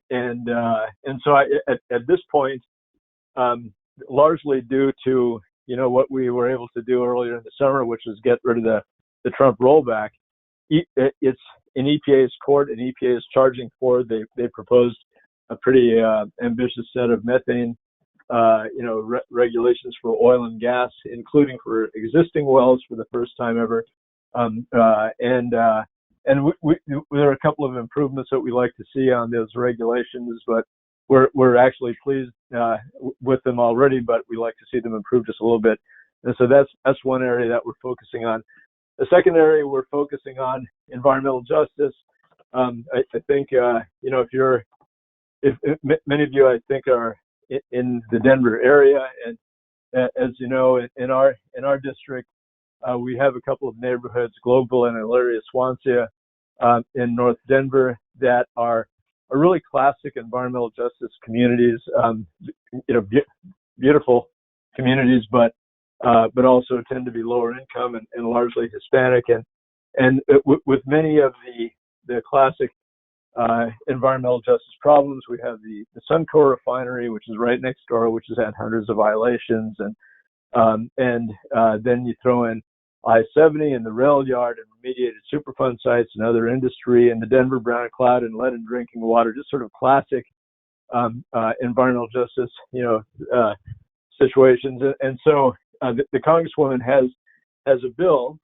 so at this point, largely due to what we were able to do earlier in the summer, which was get rid of the Trump rollback. It's in EPA's court, and EPA is charging for. They proposed a pretty ambitious set of methane, regulations for oil and gas, including for existing wells for the first time ever. And there are a couple of improvements that we like to see on those regulations, but we're actually pleased with them already, but we like to see them improve just a little bit. And so that's one area that we're focusing on. The second area we're focusing on environmental justice. I think if many of you I think are in the Denver area, and as you know, in our district, we have a couple of neighborhoods, Global and Elyria Swansea, in North Denver, that are really classic environmental justice communities. Beautiful communities, but also tend to be lower income and largely Hispanic, and with many of the classic environmental justice problems. We have the Suncor refinery, which is right next door, which has had hundreds of violations, and then you throw in I-70 and the rail yard and remediated Superfund sites and other industry, and the Denver brown cloud and lead in drinking water, just sort of classic environmental justice situations. And so the Congresswoman has a bill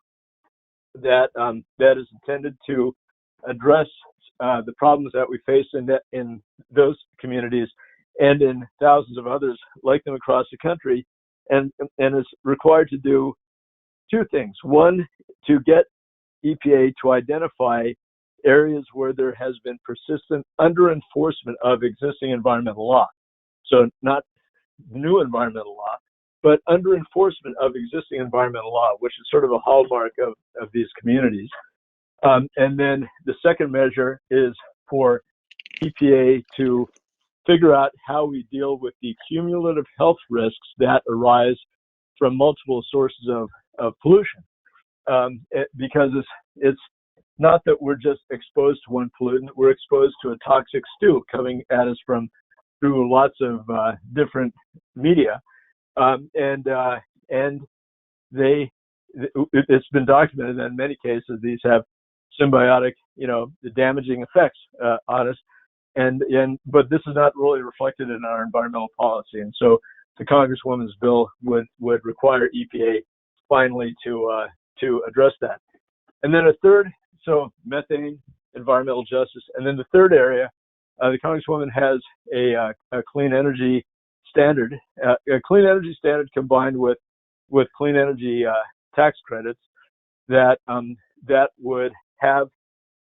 that is intended to address the problems that we face in those communities and in thousands of others like them across the country, and is required to do 2 things. One, to get EPA to identify areas where there has been persistent under-enforcement of existing environmental law. So not new environmental law, but under-enforcement of existing environmental law, which is sort of a hallmark of these communities. And then the second measure is for EPA to figure out how we deal with the cumulative health risks that arise from multiple sources of pollution. Because it's not that we're just exposed to one pollutant, we're exposed to a toxic stew coming at us through lots of different media. And it's been documented that in many cases these have symbiotic, damaging effects on us. But this is not really reflected in our environmental policy. And so the Congresswoman's bill would require EPA finally to address that. And then a third, so methane, environmental justice. And then the third area, the Congresswoman has a clean energy standard, a clean energy standard combined with clean energy tax credits that would have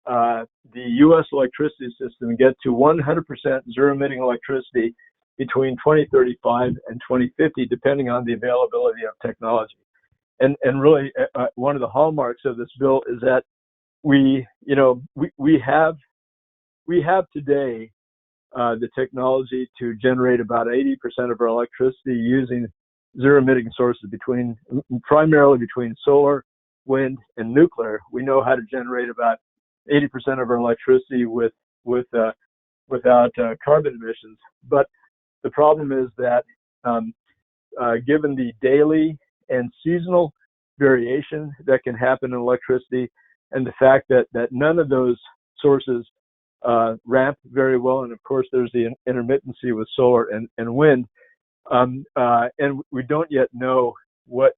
the U.S. electricity system get to 100% zero-emitting electricity between 2035 and 2050, depending on the availability of technology. And really, one of the hallmarks of this bill is that we have today the technology to generate about 80% of our electricity using zero-emitting sources, primarily between solar, wind, and nuclear. We know how to generate about 80% of our electricity without carbon emissions. But the problem is that given the daily and seasonal variation that can happen in electricity, and the fact that none of those sources ramp very well, and of course there's the intermittency with solar and wind, and we don't yet know where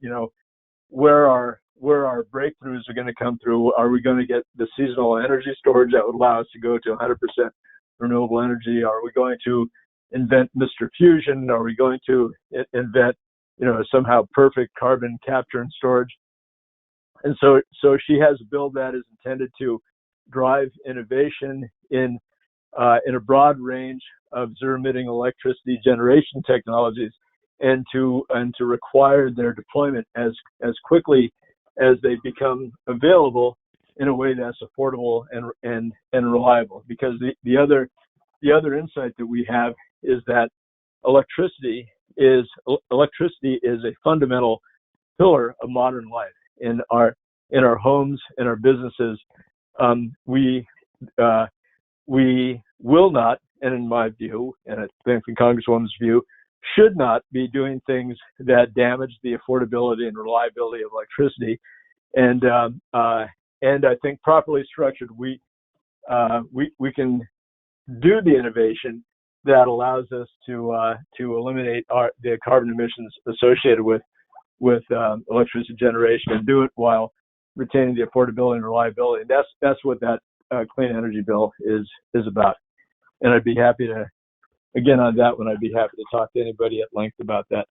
our breakthroughs are going to come through. Are we going to get the seasonal energy storage that would allow us to go to 100% renewable energy? Are we going to invent Mr. Fusion? Are we going to invent, somehow perfect carbon capture and storage? And so she has a bill that is intended to drive innovation in a broad range of zero-emitting electricity generation technologies, and to require their deployment as quickly as they become available in a way that's affordable and reliable. Because the other insight that we have is that electricity is a fundamental pillar of modern life. In our homes, in our businesses, we will not, and in my view, and I think in Congresswoman's view, should not be doing things that damage the affordability and reliability of electricity. And I think properly structured, we can do the innovation that allows us to eliminate the carbon emissions associated with electricity generation, and do it while retaining the affordability and reliability. And that's what that clean energy bill is about. And I'd be happy to, again, on that one, I'd be happy to talk to anybody at length about that.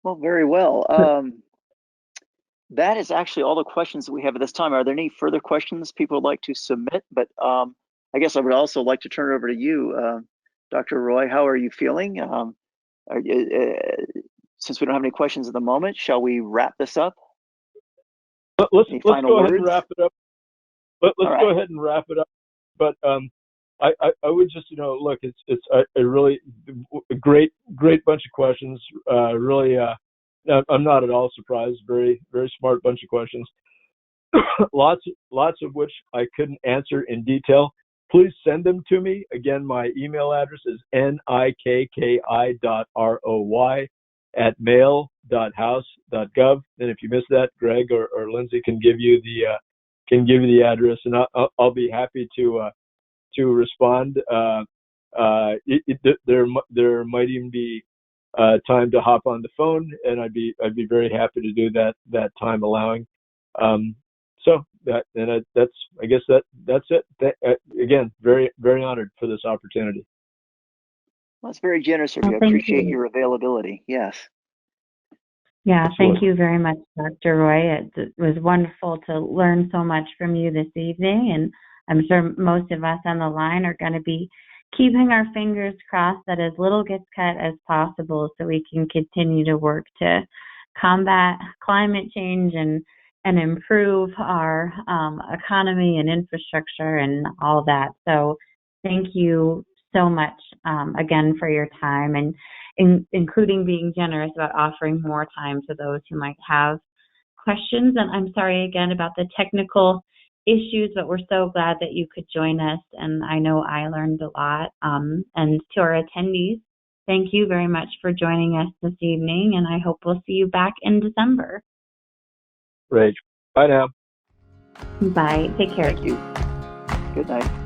Well, very well. That is actually all the questions that we have at this time. Are there any further questions people would like to submit? But I guess I would also like to turn it over to you, Dr. Roy. How are you feeling? Since we don't have any questions at the moment, shall we wrap this up? Let's go ahead and wrap it up. Let's All right. go ahead and wrap it up. But I would just, look, it's a really great bunch of questions. Really, I'm not at all surprised. Very, very smart bunch of questions. lots of which I couldn't answer in detail. Please send them to me. Again, my email address is nikki.roy@mail.house.gov. And if you miss that, Greg or Lindsay can give you the address, and I'll be happy to respond. There might even be time to hop on the phone, and I'd be very happy to do that time allowing. So that's it. Again, very, very honored for this opportunity. Well, that's very generous of you. I Thank appreciate you. your availability. Yes. Yeah, Absolutely. thank you very much, Dr. Roy. It was wonderful to learn so much from you this evening, and I'm sure most of us on the line are going to be keeping our fingers crossed that as little gets cut as possible so we can continue to work to combat climate change and improve our economy and infrastructure and all that. So thank you so much again for your time and including being generous about offering more time to those who might have questions. And I'm sorry again about the technical issues, but we're so glad that you could join us. And I know I learned a lot. And to our attendees, thank you very much for joining us this evening. And I hope we'll see you back in December. Great. Bye now. Bye. Take care. Thank you. Good night.